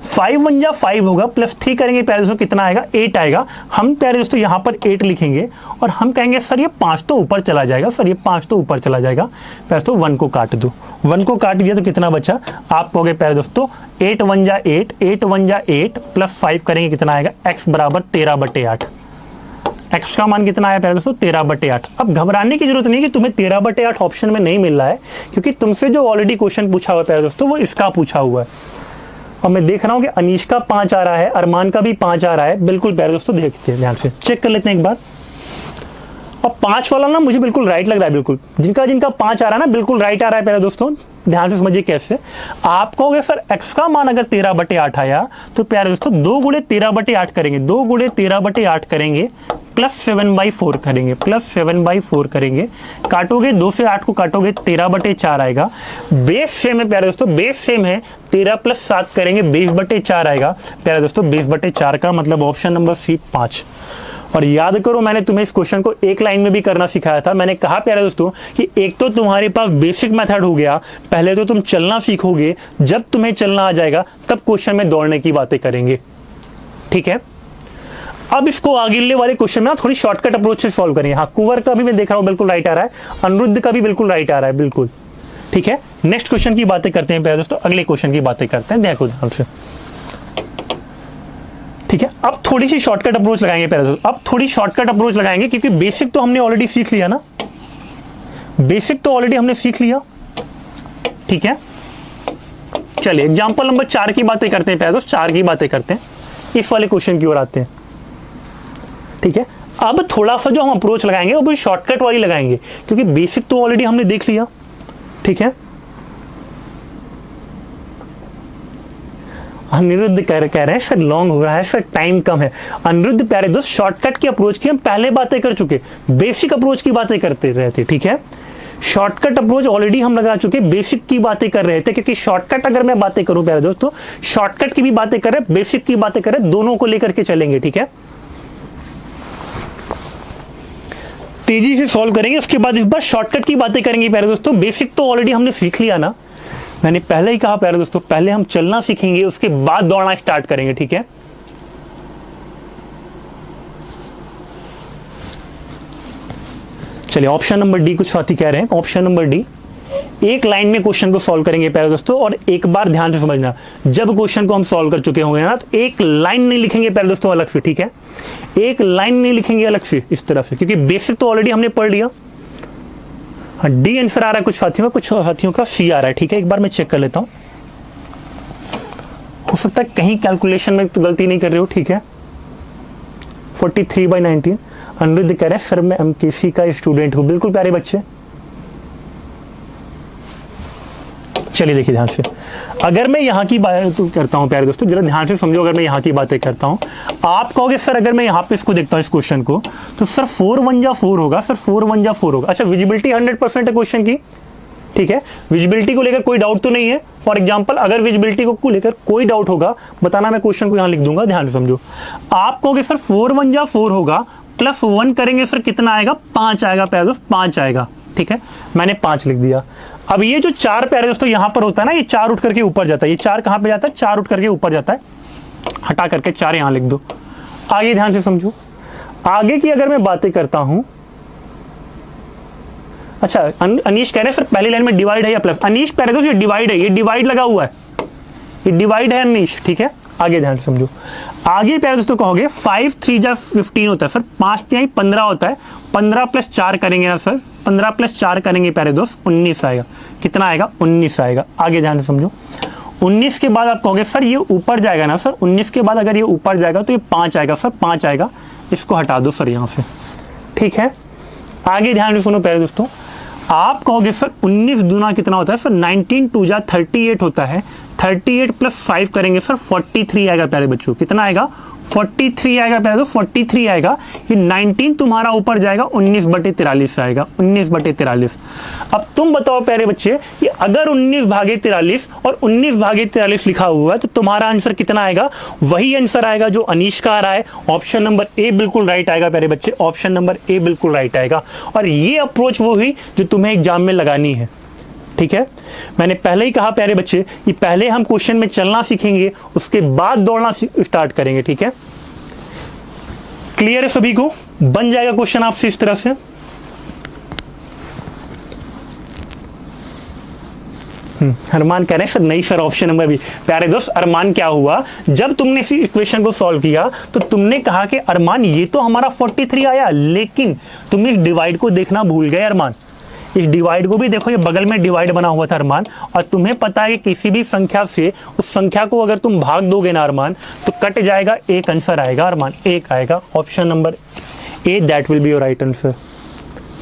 5 × 1 = 5 होगा, +3 करेंगे प्यारे दोस्तों, कितना आएगा, 8 आएगा। हम प्यारे दोस्तों यहाँ पर 8 लिखेंगे और हम कहेंगे सर ये 5 तो ऊपर चला जाएगा, सर ये 5 तो ऊपर चला जाएगा। प्यारे दोस्तों 1 को काट दो, 1 को काट दिया तो कितना बचा, आप कहोगे प्यारे दोस्तों 8 × 1 = 8, 8 × 1 = 8, +5 करेंगे कितना आएगा, x = 13/8। x का मान कितना आया प्यारे दोस्तों, 13/8। अब घबराने की जरूरत नहीं कि तुम्हें 13/8 ऑप्शन में नहीं मिल रहा है, क्योंकि तुमसे जो ऑलरेडी क्वेश्चन पूछा हुआ है प्यारे दोस्तों, वो इसका पूछा हुआ है। और मैं देख रहा हूं कि अनीश का 5 आ रहा है, अरमान का भी 5 आ रहा है। बिल्कुल प्यारे दोस्तों, देखते हैं ध्यान से, चेक कर लेते हैं एक बार। और 5 वाला ना मुझे बिल्कुल राइट लग रहा है, बिल्कुल जिनका 5 आ रहा है ना, बिल्कुल राइट आ रहा है प्यारे दोस्तों। ध्यान से समझिए कैसे। आप कहोगे सर x का मान अगर 13/8 आया, तो प्यारे दोस्तों 2 × 13/8 करेंगे, 2 × 13/8 करेंगे, +7/4 करेंगे, +7/4 करेंगे। काटोगे 2 से 8 को काटोगे 13/4 आएगा। बेस सेम है प्यारे दोस्तों, बेस सेम है, 13 + 7 करेंगे 22/4 आएगा। प्यारे दोस्तों 22/4 का मतलब ऑप्शन नंबर सी 5। और याद करो, मैंने तुम्हें इस क्वेश्चन को एक लाइन में भी करना सिखाया था। मैंने कहा प्यारे दोस्तों कि एक तो तुम्हारे पास बेसिक मेथड हो गया, पहले तो तुम चलना सीखोगे, जब तुम्हें चलना आ जाएगा तब क्वेश्चन में दौड़ने की बातें करेंगे, ठीक है। अब इसको आगे वाले क्वेश्चन में थोड़ी शॉर्टकट अप्रोच से सॉल्व करेंगे। हाँ, कुंवर का भी मैं देख रहा हूं बिल्कुल राइट आ रहा है, अनिरुद्ध का भी बिल्कुल राइट आ रहा है, बिल्कुल ठीक है। नेक्स्ट क्वेश्चन की बातें करते हैं प्यारे दोस्तों, अगले क्वेश्चन की बातें करते हैं, देखो ध्यान से, ठीक है। अब थोड़ी सी शॉर्टकट अप्रोच लगाएंगे प्यारे दोस्तों, अब थोड़ी शॉर्टकट अप्रोच लगाएंगे, क्योंकि बेसिक तो हमने ऑलरेडी सीख लिया ना। बेसिक तो ऑलरेडी हमने सीख लिया, ठीक है। चलिए एग्जाम्पल नंबर 4 की बातें करते हैं प्यारे दोस्त, 4 की बातें करते हैं, इस वाले क्वेश्चन की ओर आते हैं, ठीक है। अब थोड़ा सा जो हम अप्रोच लगाएंगे वो भी शॉर्टकट वाली लगाएंगे, क्योंकि बेसिक तो ऑलरेडी हमने देख लिया, ठीक है। अनिरुद्ध कह रहे हैं सर लॉन्ग हो रहा है, सर टाइम कम है। अनिरुद्ध प्यारे दोस्त, शॉर्टकट की अप्रोच की हम पहले बातें कर चुके, बेसिक अप्रोच की बातें करते रहते, ठीक है। शॉर्टकट अप्रोच ऑलरेडी हम लगा चुके, बेसिक की बातें कर रहे थे, क्योंकि शॉर्टकट अगर मैं बातें करूं प्यारे दोस्तों, शॉर्टकट की भी बातें कर रहे, बेसिक की बातें कर रहे, दोनों को लेकर के चलेंगे, ठीक है। तेजी से सॉल्व करेंगे, उसके बाद इस बार शॉर्टकट की बातें करेंगे प्यारे दोस्तों। बेसिक तो ऑलरेडी हमने सीख लिया ना, मैंने पहले ही कहा प्यारे दोस्तों, पहले हम चलना सीखेंगे, उसके बाद दौड़ना स्टार्ट करेंगे, ठीक है। चलिए ऑप्शन नंबर डी कुछ साथी कह रहे हैं, ऑप्शन नंबर डी, एक लाइन में क्वेश्चन को सॉल्व करेंगे प्यारे दोस्तों। और एक बार ध्यान से समझना, जब क्वेश्चन को हम सॉल्व कर चुके होंगे ना, तो एक लाइन नहीं लिखेंगे प्यारे दोस्तों अलग से, ठीक है। एक लाइन नहीं लिखेंगे अलग से इस तरह से, क्योंकि बेसिक तो ऑलरेडी हमने पढ़ लिया। हाँ डी आंसर आ रहा है कुछ साथियों का, कुछ साथियों का सी आ रहा है, ठीक है। एक बार मैं चेक कर लेता हूँ, हो सकता है कहीं कैलकुलेशन में तो गलती नहीं कर रहे हो, ठीक है। 43/19 अनिरुद्ध कह रहे हैं सर मैं एमकेसी का स्टूडेंट हूँ, बिल्कुल प्यारे बच्चे। चलिए देखिए ध्यान से, अगर मैं यहाँ की बात करता हूँ प्यारे दोस्तों, जरा ध्यान से समझो, अगर मैं यहाँ की बातें करता हूँ, आप कहोगे सर अगर मैं यहाँ पे इसको देखता हूँ इस क्वेश्चन को, तो सर 4 1 जा 4 होगा, सर 4 1 जा 4 होगा। अच्छा विजिबिलिटी 100% है क्वेश्चन की, ठीक है। विजिबिलिटी को लेकर कोई डाउट तो नहीं है। फॉर एग्जाम्पल अगर विजिबिलिटी को लेकर कोई डाउट होगा बताना, मैं क्वेश्चन को यहाँ लिख दूंगा, ध्यान से समझो। आप कहोगे सर 4 1 जा 4 होगा, प्लस 1 करेंगे सर कितना आएगा, 5 आएगा प्यारे दोस्त, 5 आएगा, ठीक है। मैंने 5 लिख दिया। अब ये जो 4 प्यारे दोस्तों यहाँ पर होता है ना, ये 4 उठ करके ऊपर जाता है, ये 4 कहाँ पे जाता है, 4 उठ करके ऊपर जाता है, हटा करके 4 यहाँ लिख दो। आगे ध्यान से समझो, आगे की अगर मैं बातें करता हूं, अच्छा अनीश कह रहे हैं सर पहली लाइन में डिवाइड है या प्लस, अनीश प्यारे दोस्तों ये डिवाइड है, ये डिवाइड लगा हुआ है, ये डिवाइड है अनीश, ठीक है। आगे ध्यान से समझो, आगे प्यारे दोस्तों कहोगे 5 3 जा 15 होता है सर, 5 3 15 होता है, 15 + 4 करेंगे ना सर, 15 + 4 करेंगे प्यारे दोस्त 19 आएगा, कितना आएगा 19 आएगा। आगे ध्यान से समझो, 19 के बाद आप कहोगे सर ये ऊपर जाएगा ना सर, 19 के बाद अगर ये ऊपर जाएगा तो ये 5 आएगा सर, 5 आएगा, इसको हटा दो सर यहाँ से, ठीक है। आगे ध्यान से सुनो प्यारे दोस्तों, आप कहोगे सर 19 दूना कितना होता है सर, 19 2 जा 38 होता है, 38 + 5 करेंगे सर 43 आएगा प्यारे बच्चों, कितना आएगा 43 आएगा प्यारे दोस्त, 43 आएगा। ये 19 तुम्हारा ऊपर जाएगा, 19/43 आएगा, 19/43। अब तुम बताओ प्यारे बच्चे कि अगर 19/43 और 19/43 लिखा हुआ है तो तुम्हारा आंसर कितना आएगा, वही आंसर आएगा जो अनीश का आ रहा है। ऑप्शन नंबर ए बिल्कुल राइट आएगा प्यारे बच्चे, ऑप्शन नंबर ए बिल्कुल राइट आएगा। और ये अप्रोच वो हुई जो तुम्हें एग्जाम में लगानी है, ठीक है। मैंने पहले ही कहा प्यारे बच्चे कि पहले हम क्वेश्चन में चलना सीखेंगे, उसके बाद दौड़ना स्टार्ट करेंगे, ठीक है। क्लियर है सभी को, बन जाएगा क्वेश्चन आपसे इस तरह से। अरमान कह रहे हैं सर नहीं सर ऑप्शन नंबर बी। प्यारे दोस्त अरमान क्या हुआ, जब तुमने इस इक्वेशन को सॉल्व किया तो तुमने कहा कि अरमान ये तो हमारा 43 आया, लेकिन तुम इस डिवाइड को देखना भूल गए अरमान। इस डिवाइड को भी देखो, ये बगल में डिवाइड बना हुआ था अरमान, और तुम्हें पता है कि किसी भी संख्या से उस संख्या को अगर तुम भाग दोगे ना अरमान तो कट जाएगा, एक आंसर आएगा अरमान, एक आएगा। Option number A that will be your right answer,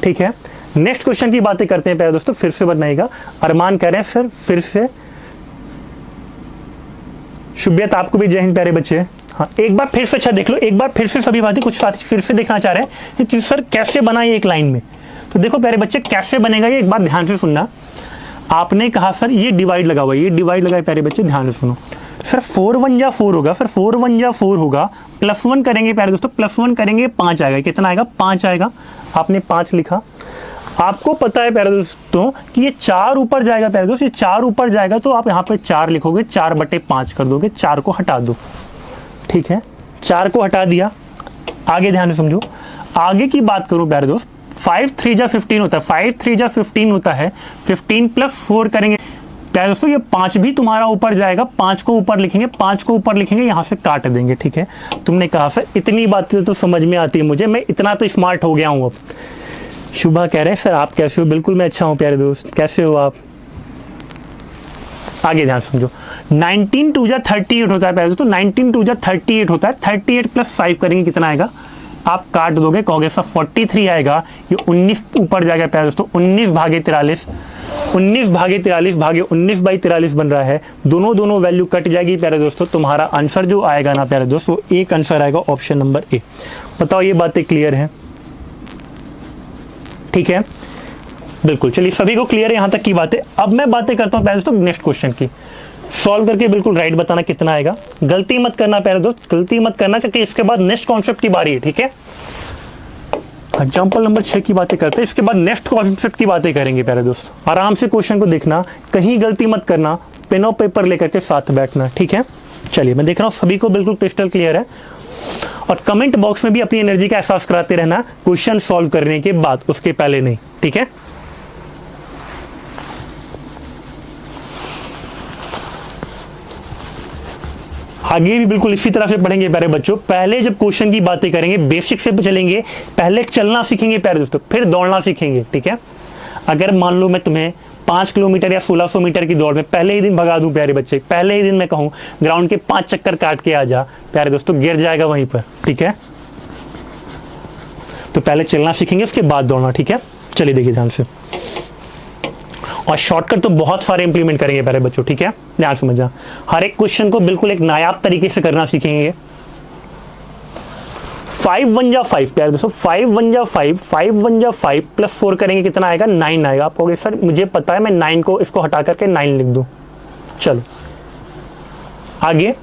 ठीक है। नेक्स्ट क्वेश्चन की बातें करते हैं प्यारे दोस्तों, फिर से बनाएगा। अरमान कह रहे हैं सर फिर से, शुभ्यत आपको भी जय हिंद प्यारे बच्चे। हाँ एक बार फिर से अच्छा देख लो, एक बार फिर से सभी बातें, कुछ साथी फिर से देखना चाह रहे हैं कि सर कैसे बनाए एक लाइन में। तो देखो प्यारे बच्चे कैसे बनेगा ये एक बार ध्यान से सुनना। आपने कहा सर ये डिवाइड लगा हुआ है, ये डिवाइड लगा है प्यारे बच्चे, ध्यान से सुनो। सर 4 1 जा 4 होगा, सर 4 1 जा 4 होगा, +1 करेंगे प्यारे दोस्तों, +1 करेंगे 5 आएगा, कितना आएगा 5 आएगा। आपने 5 लिखा। आपको पता है प्यारे दोस्तों कि ये 4 ऊपर जाएगा प्यारे दोस्तों, ये 4 ऊपर जाएगा तो आप यहाँ पे 4 लिखोगे, 4/5 कर दोगे, 4 को हटा दो, ठीक है। 4 को हटा दिया। आगे ध्यान से समझो, आगे की बात करूं प्यारे दोस्त, 5 3 जा 15 होता है, 5 3 जा 15 होता है, 15 + 4 करेंगे प्यारे दोस्तों, ये 5 भी तुम्हारा ऊपर जाएगा, 5 को ऊपर लिखेंगे, 5 को ऊपर लिखेंगे, यहाँ से काट देंगे, ठीक है। तुमने कहा सर इतनी बातें तो समझ में आती है मुझे, मैं इतना तो स्मार्ट हो गया हूँ अब। शुभा कह रहे हैं सर आप कैसे हो? बिल्कुल मैं अच्छा हूँ प्यारे दोस्त, कैसे हो आप? आगे ध्यान समझो, 19 2 जा 38 होता है प्यारे दोस्तों, 19 2 जा 38 होता है, 38 प्लस 5 करेंगे कितना आएगा? आप काट दोगे, कहोगे सर 43 आएगा, ये 19 ऊपर जाएगा प्यारे दोस्तों, 19 भागे 43, 19 भागे 43 भागे 19/43 बन रहा है, दोनों वैल्यू कट जाएगी प्यारे दोस्तों। तुम्हारा आंसर जो आएगा ना प्यारे दोस्तों, वो एक आंसर आएगा ऑप्शन नंबर ए। बताओ ये बातें क्लियर है? ठीक है, बिल्कुल, चलिए सभी को क्लियर है यहाँ तक की बातें। अब मैं बातें करता हूँ प्यारे दोस्तों नेक्स्ट क्वेश्चन की। सॉल्व करके बिल्कुल राइट बताना कितना आएगा, गलती मत करना प्यारे दोस्त, गलती मत करना, क्योंकि इसके बाद नेक्स्ट कॉन्सेप्ट की बारी है। ठीक है, एग्जाम्पल नंबर 6 की बातें करते हैं, इसके बाद नेक्स्ट कॉन्सेप्ट की बातें करेंगे प्यारे दोस्त। आराम से क्वेश्चन को देखना, कहीं गलती मत करना, पेन और पेपर लेकर के साथ बैठना। ठीक है, चलिए मैं देख रहा हूँ सभी को बिल्कुल क्रिस्टल क्लियर है, और कमेंट बॉक्स में भी अपनी एनर्जी का एहसास कराते रहना क्वेश्चन सॉल्व करने के बाद, उसके पहले नहीं। ठीक है, आगे भी बिल्कुल इसी तरह से पढ़ेंगे प्यारे बच्चों। पहले जब क्वेश्चन की बातें करेंगे बेसिक से चलेंगे, पहले चलना सीखेंगे प्यारे दोस्तों, फिर दौड़ना सीखेंगे। ठीक है, अगर मान लो मैं तुम्हें 5 किलोमीटर या 1600 मीटर की दौड़ में पहले ही दिन भगा दूं प्यारे बच्चे, पहले ही दिन मैं कहूं ग्राउंड के 5 चक्कर काट के आ जा, प्यारे दोस्तों गिर जाएगा वहीं पर। ठीक है, तो पहले चलना सीखेंगे, उसके बाद दौड़ना। ठीक है, चलिए देखिए ध्यान से, और शॉर्टकट तो बहुत सारे इंप्लीमेंट करेंगे प्यारे बच्चों। ठीक है, ध्यान समझना, हर एक क्वेश्चन को बिल्कुल एक नायाब तरीके से करना सीखेंगे। 5 1 जा 5 प्यारे दोस्तों, 5 1 जा 5, 5 1 जा 5 प्लस 4 करेंगे कितना आएगा? 9 आएगा। आप कहोगे सर मुझे पता है, मैं 9 को इसको हटा करके 9 लिख दूं। चलो आगे,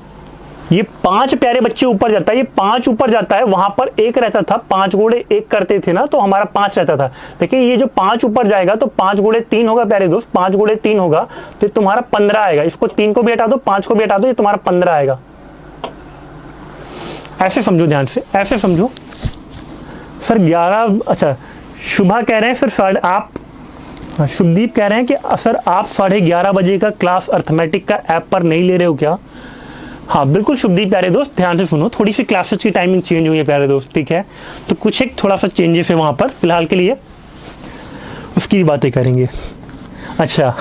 ये 5 प्यारे बच्चे ऊपर जाता है, ये 5 ऊपर जाता है, वहां पर 1 रहता था, 5 गुणे 1 करते थे ना, तो हमारा 5 रहता था। लेकिन ये जो 5 ऊपर जाएगा तो 5 गुणे 3 होगा प्यारे दोस्त, 5 गुणे 3 होगा तो ये तुम्हारा 15 आएगा। इसको 3 को भी हटा दो, 5 को भी हटा दो, ये तुम्हारा 15 आएगा। ऐसे समझो, ध्यान से ऐसे समझो। सर 11, अच्छा शुभा कह रहे हैं सर आप, शुभदीप कह रहे हैं कि सर आप 11:30 बजे का क्लास अर्थमेटिक का ऐप पर नहीं ले रहे हो क्या? हाँ बिल्कुल शुभदीप प्यारे दोस्त, ध्यान से सुनो, थोड़ी सी क्लासेस की टाइमिंग चेंज हुई है प्यारे दोस्त। ठीक है, तो कुछ एक थोड़ा सा चेंजेस है वहाँ पर फिलहाल के लिए, उसकी बातें करेंगे। अच्छा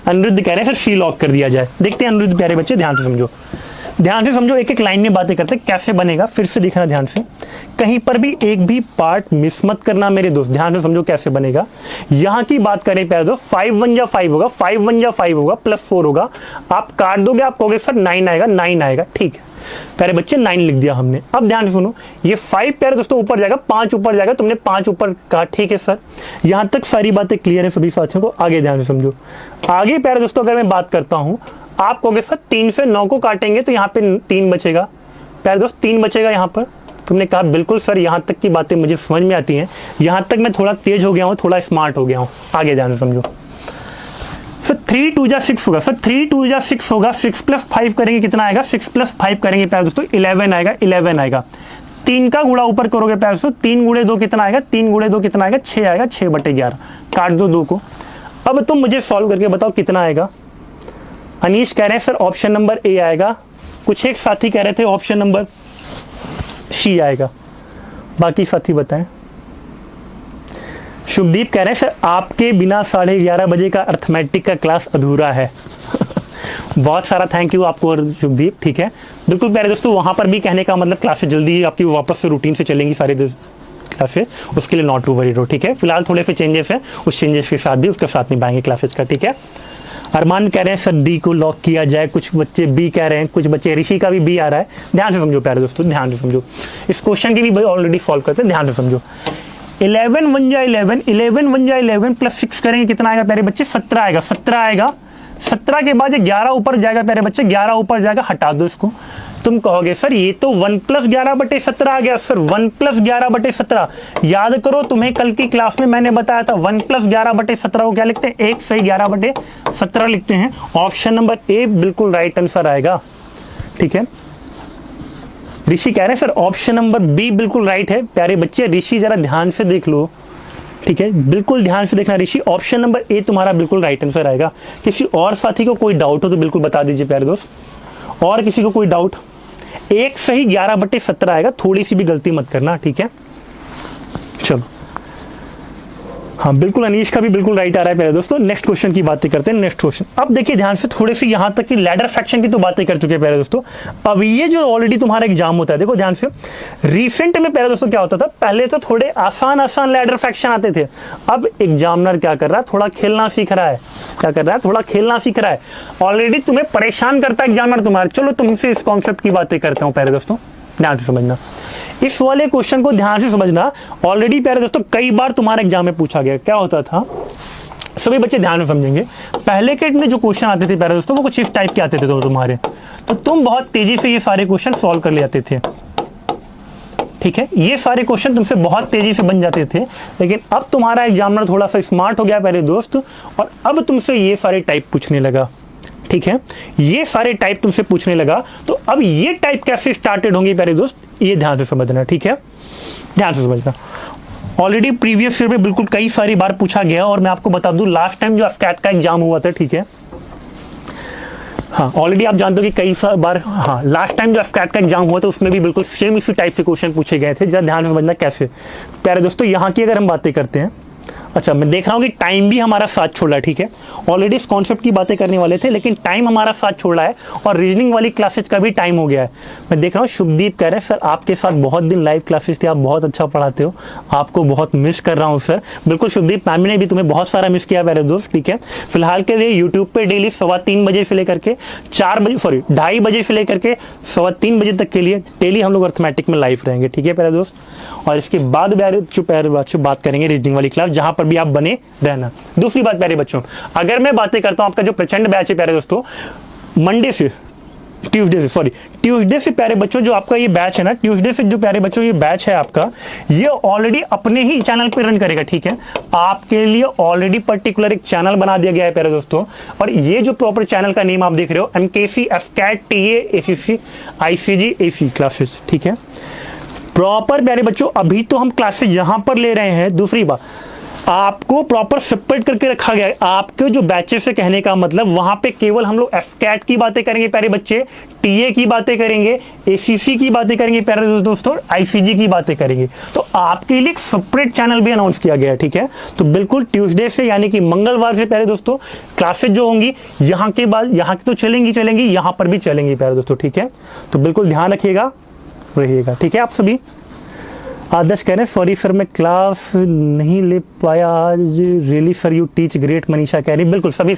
अनिरुद्ध कह रहे हैं सर सी लॉक कर दिया जाए। देखते हैं अनिरुद्ध प्यारे बच्चे, ध्यान से समझो, ध्यान से समझो, एक एक लाइन में बातें करते हैं कैसे बनेगा, फिर से देखना ध्यान से, कहीं पर भी एक भी पार्ट मिस मत करना मेरे दोस्त। ध्यान से समझो कैसे बनेगा। यहाँ की बात करें प्यारे दोस्त, 5 1 जा 5 होगा, 5 1 जा 5 होगा, प्लस 4 होगा, आप काट दोगे, आप कहोगे सर 9 आएगा, 9 आएगा। ठीक है प्यारे बच्चे, 9 लिख दिया हमने। अब ध्यान से सुनो, ये 5 प्यारे दोस्तों ऊपर जाएगा, 5 ऊपर जाएगा, तुमने 5 ऊपर कहा। ठीक है सर, यहाँ तक सारी बातें क्लियर है सभी साथियों को। आगे ध्यान से समझो, आगे प्यारे दोस्तों अगर मैं बात करता हूँ, आप कहोगे सर 3 से 9 को काटेंगे तो यहाँ पे 3 बचेगा। प्यारे दोस्त 3 बचेगा यहाँ पर। तुमने कहा बिल्कुल सर, यहाँ तक की बातें मुझे समझ में आती हैं, यहाँ तक मैं थोड़ा तेज हो गया हूँ, थोड़ा स्मार्ट हो गया हूँ। आगे ध्यान से समझो, सर 3 2 जा 6 होगा, सर 3 2 जा 6 होगा, 6 प्लस 5 करेंगे कितना आएगा? 6 प्लस 5 करेंगे प्यारे दोस्तों 11 आएगा, 11 आएगा। 3 का गुणा ऊपर करोगे प्यारे दोस्तों, 3 गुणे 2 कितना आएगा? 3 गुणे 2 कितना आएगा? 6 आएगा, 6/11, काट दो 2 को। अब तुम मुझे सॉल्व करके बताओ कितना आएगा। अनीश कह रहे हैं सर ऑप्शन नंबर ए आएगा, कुछ एक साथी कह रहे थे ऑप्शन नंबर सी आएगा, बाकी साथी बताएं। शुभदीप कह रहे हैं सर आपके बिना 11:30 बजे का अर्थमेटिक का क्लास अधूरा है। बहुत सारा थैंक यू आपको शुभदीप। ठीक है, बिल्कुल प्यारे दोस्तों, वहां पर भी कहने का मतलब क्लासेस जल्दी ही आपकी वापस से रूटीन से चलेंगी सारी क्लासेस, उसके लिए नॉट टू वरी हो। ठीक है, फिलहाल थोड़े से चेंजेस है, उस चेंजेस के साथ भी उसके साथ निभाएंगे क्लासेस का। ठीक है, अरमान कह रहे हैं सर डी को लॉक किया जाए, कुछ बच्चे बी कह रहे हैं, कुछ बच्चे ऋषि का भी बी आ रहा है। ध्यान से समझो प्यारे दोस्तों, ध्यान से समझो, इस क्वेश्चन की भी ऑलरेडी सॉल्व करते हैं, ध्यान से समझो। 11 1 जा 11, 11 1 जा 11 प्लस 6 करेंगे कितना आएगा प्यारे बच्चे? 17 आएगा, 17 आएगा। 17 के बाद 11 ऊपर जाएगा प्यारे बच्चे, 11 ऊपर जाएगा, हटा दो इसको। तुम कहोगे सर ये तो 1 + 11/17 आ गया। सर 1 + 11/17 याद करो, तुम्हें कल की क्लास में मैंने बताया था 1 + 11/17 को क्या लिखते हैं? 1 सही 11/17 लिखते हैं। ऑप्शन नंबर ए बिल्कुल राइट आंसर आएगा। ठीक है, ऋषि कह रहे हैं सर ऑप्शन नंबर बी बिल्कुल राइट है। प्यारे बच्चे ऋषि जरा ध्यान से देख लो। ठीक है, बिल्कुल ध्यान से देखना ऋषि, ऑप्शन नंबर ए तुम्हारा बिल्कुल राइट आंसर आएगा। किसी और साथी को कोई डाउट हो तो बिल्कुल बता दीजिए प्यारे दोस्त, और किसी को कोई डाउट? 1 सही 11/17 आएगा, थोड़ी सी भी गलती मत करना। ठीक है, चलो हाँ बिल्कुल, अनीश का भी बिल्कुल राइट आ रहा है प्यारे दोस्तों। नेक्स्ट क्वेश्चन की बातें करते हैं। नेक्स्ट क्वेश्चन, अब देखिए ध्यान से, थोड़े से यहाँ तक कि लैडर फ्रैक्शन की तो बातें कर चुके हैं प्यारे दोस्तों। अब ये जो ऑलरेडी तुम्हारा एग्जाम होता है, देखो ध्यान से, रिसेंट में प्यारे दोस्तों क्या होता था, पहले तो थोड़े आसान आसान लैडर फ्रैक्शन आते थे। अब एग्जामिनर क्या कर रहा है, थोड़ा खेलना सीख रहा है। क्या कर रहा है, थोड़ा खेलना सीख रहा है। ऑलरेडी तुम्हें परेशान करता है एग्जामिनर तुम्हारे। चलो तुमसे इस कॉन्सेप्ट की बातें करता हूँ प्यारे दोस्तों, ध्यान से समझना इस वाले क्वेश्चन को, ध्यान से समझना। ऑलरेडी प्यारे दोस्तों कई बार तुम्हारे एग्जाम में पूछा गया। क्या होता था, सभी बच्चे ध्यान में समझेंगे। पहले के में जो क्वेश्चन आते थे प्यारे दोस्तों, वो कुछ इस टाइप के आते थे तुम्हारे, तो तुम बहुत तेजी से ये सारे क्वेश्चन सॉल्व कर ले जाते थे। ठीक है, ये सारे क्वेश्चन तुमसे बहुत तेजी से बन जाते थे। लेकिन अब तुम्हारा एग्जामिनर थोड़ा सा स्मार्ट हो गया प्यारे दोस्त, और अब तुमसे ये सारे टाइप पूछने लगा। ठीक है, ये सारे टाइप तुमसे पूछने लगा। तो अब ये टाइप कैसे स्टार्टेड होंगे प्यारे दोस्त, ये ध्यान से समझना। ठीक है, ध्यान से समझना। ऑलरेडी प्रीवियस ईयर में बिल्कुल कई सारी बार पूछा गया, और मैं आपको बता दूं लास्ट टाइम जो एफकैट का एग्जाम हुआ था, ठीक है, हाँ ऑलरेडी आप जानते हो कि कई बार, हाँ लास्ट टाइम जो एफकैट का एग्जाम हुआ था उसमें भी बिल्कुल सेम इसी टाइप के क्वेश्चन पूछे गए थे। जरा ध्यान से समझना कैसे प्यारे दोस्तों। यहाँ की अगर हम बातें करते हैं, अच्छा मैं देख रहा हूँ कि टाइम भी हमारा साथ छोड़ रहा है। ठीक है, ऑलरेडी इस कॉन्सेप्ट की बातें करने वाले थे, लेकिन टाइम हमारा साथ छोड़ रहा है, और रीजनिंग वाली क्लासेज का भी टाइम हो गया है। मैं देख रहा हूँ शुभदीप कह रहे हैं सर आपके साथ बहुत दिन लाइव क्लासेज थे, आप बहुत अच्छा पढ़ाते हो, आपको बहुत मिस कर रहा हूँ सर। बिल्कुल शुभदीप, मैम ने भी तुम्हें बहुत सारा मिस किया मेरे दोस्त। ठीक है, फिलहाल के लिए यूट्यूब पर डेली 3:15 बजे से लेकर के 4 बजे, सॉरी 2:30 बजे से लेकर के 3:15 बजे तक के लिए डेली हम लोग अर्थमेटिक में लाइव रहेंगे। ठीक है प्यारे दोस्त, और इसके बाद बात करेंगे रीजनिंग वाली क्लास, जहां पर भी आप बने रहना। दूसरी बात प्यारे बच्चों, अगर मैं बातें करता हूं आपका जो प्रचंड बैच है प्यारे दोस्तों, मंडे से ट्यूसडे से प्यारे बच्चों जो आपका ये बैच है ना, ट्यूसडे से जो प्यारे बच्चों ये बैच है आपका, ये ऑलरेडी अपने ही चैनल पे रन करेगा। ठीक है, आपके लिए ऑलरेडी पर्टिकुलर एक चैनल बना दिया गया है प्यारे दोस्तों, और ये जो प्रॉपर चैनल का नेम आप देख रहे हो, MKC AFCAT TA ACC ICG AC classes. ठीक है, प्रॉपर प्यारे बच्चों अभी तो हम क्लासेस यहां पर ले रहे हैं। दूसरी बात, आपको प्रॉपर सेपरेट करके रखा गया है। आपके जो बैचेस से कहने का मतलब, वहां पे केवल हम लोग एफकैट की बातें करेंगे प्यारे बच्चे, TA की बातें करेंगे, ACC की बातें करेंगे प्यारे दोस्तों, ICG की बातें करेंगे। तो आपके लिए एक सेपरेट चैनल भी अनाउंस किया गया है। ठीक है, तो बिल्कुल ट्यूसडे से यानी कि मंगलवार से प्यारे दोस्तों क्लासेज जो होंगी यहाँ के बाद, यहाँ की तो चलेंगी, यहाँ पर भी चलेंगी प्यारे दोस्तों। ठीक है, तो बिल्कुल ध्यान रखिएगा, रहिएगा। ठीक है, आप सभी। आदर्श कह रहे हैं सॉरी सर मैं क्लास नहीं ले पाया आज, really sir you teach great. Manisha कह रही, बिल्कुल सभी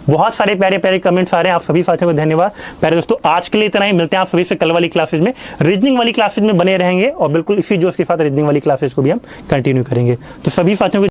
बहुत सारे प्यारे प्यारे कमेंट्स आ रहे हैं, आप सभी साथियों को धन्यवाद। प्यारे दोस्तों आज के लिए इतना ही, मिलते हैं आप सभी से कल वाली क्लासेज में, रीजनिंग वाली क्लासेज में बने रहेंगे, और बिल्कुल इसी जोश के साथ रीजनिंग वाली क्लासेज को भी हम कंटिन्यू करेंगे। तो सभी साथियों को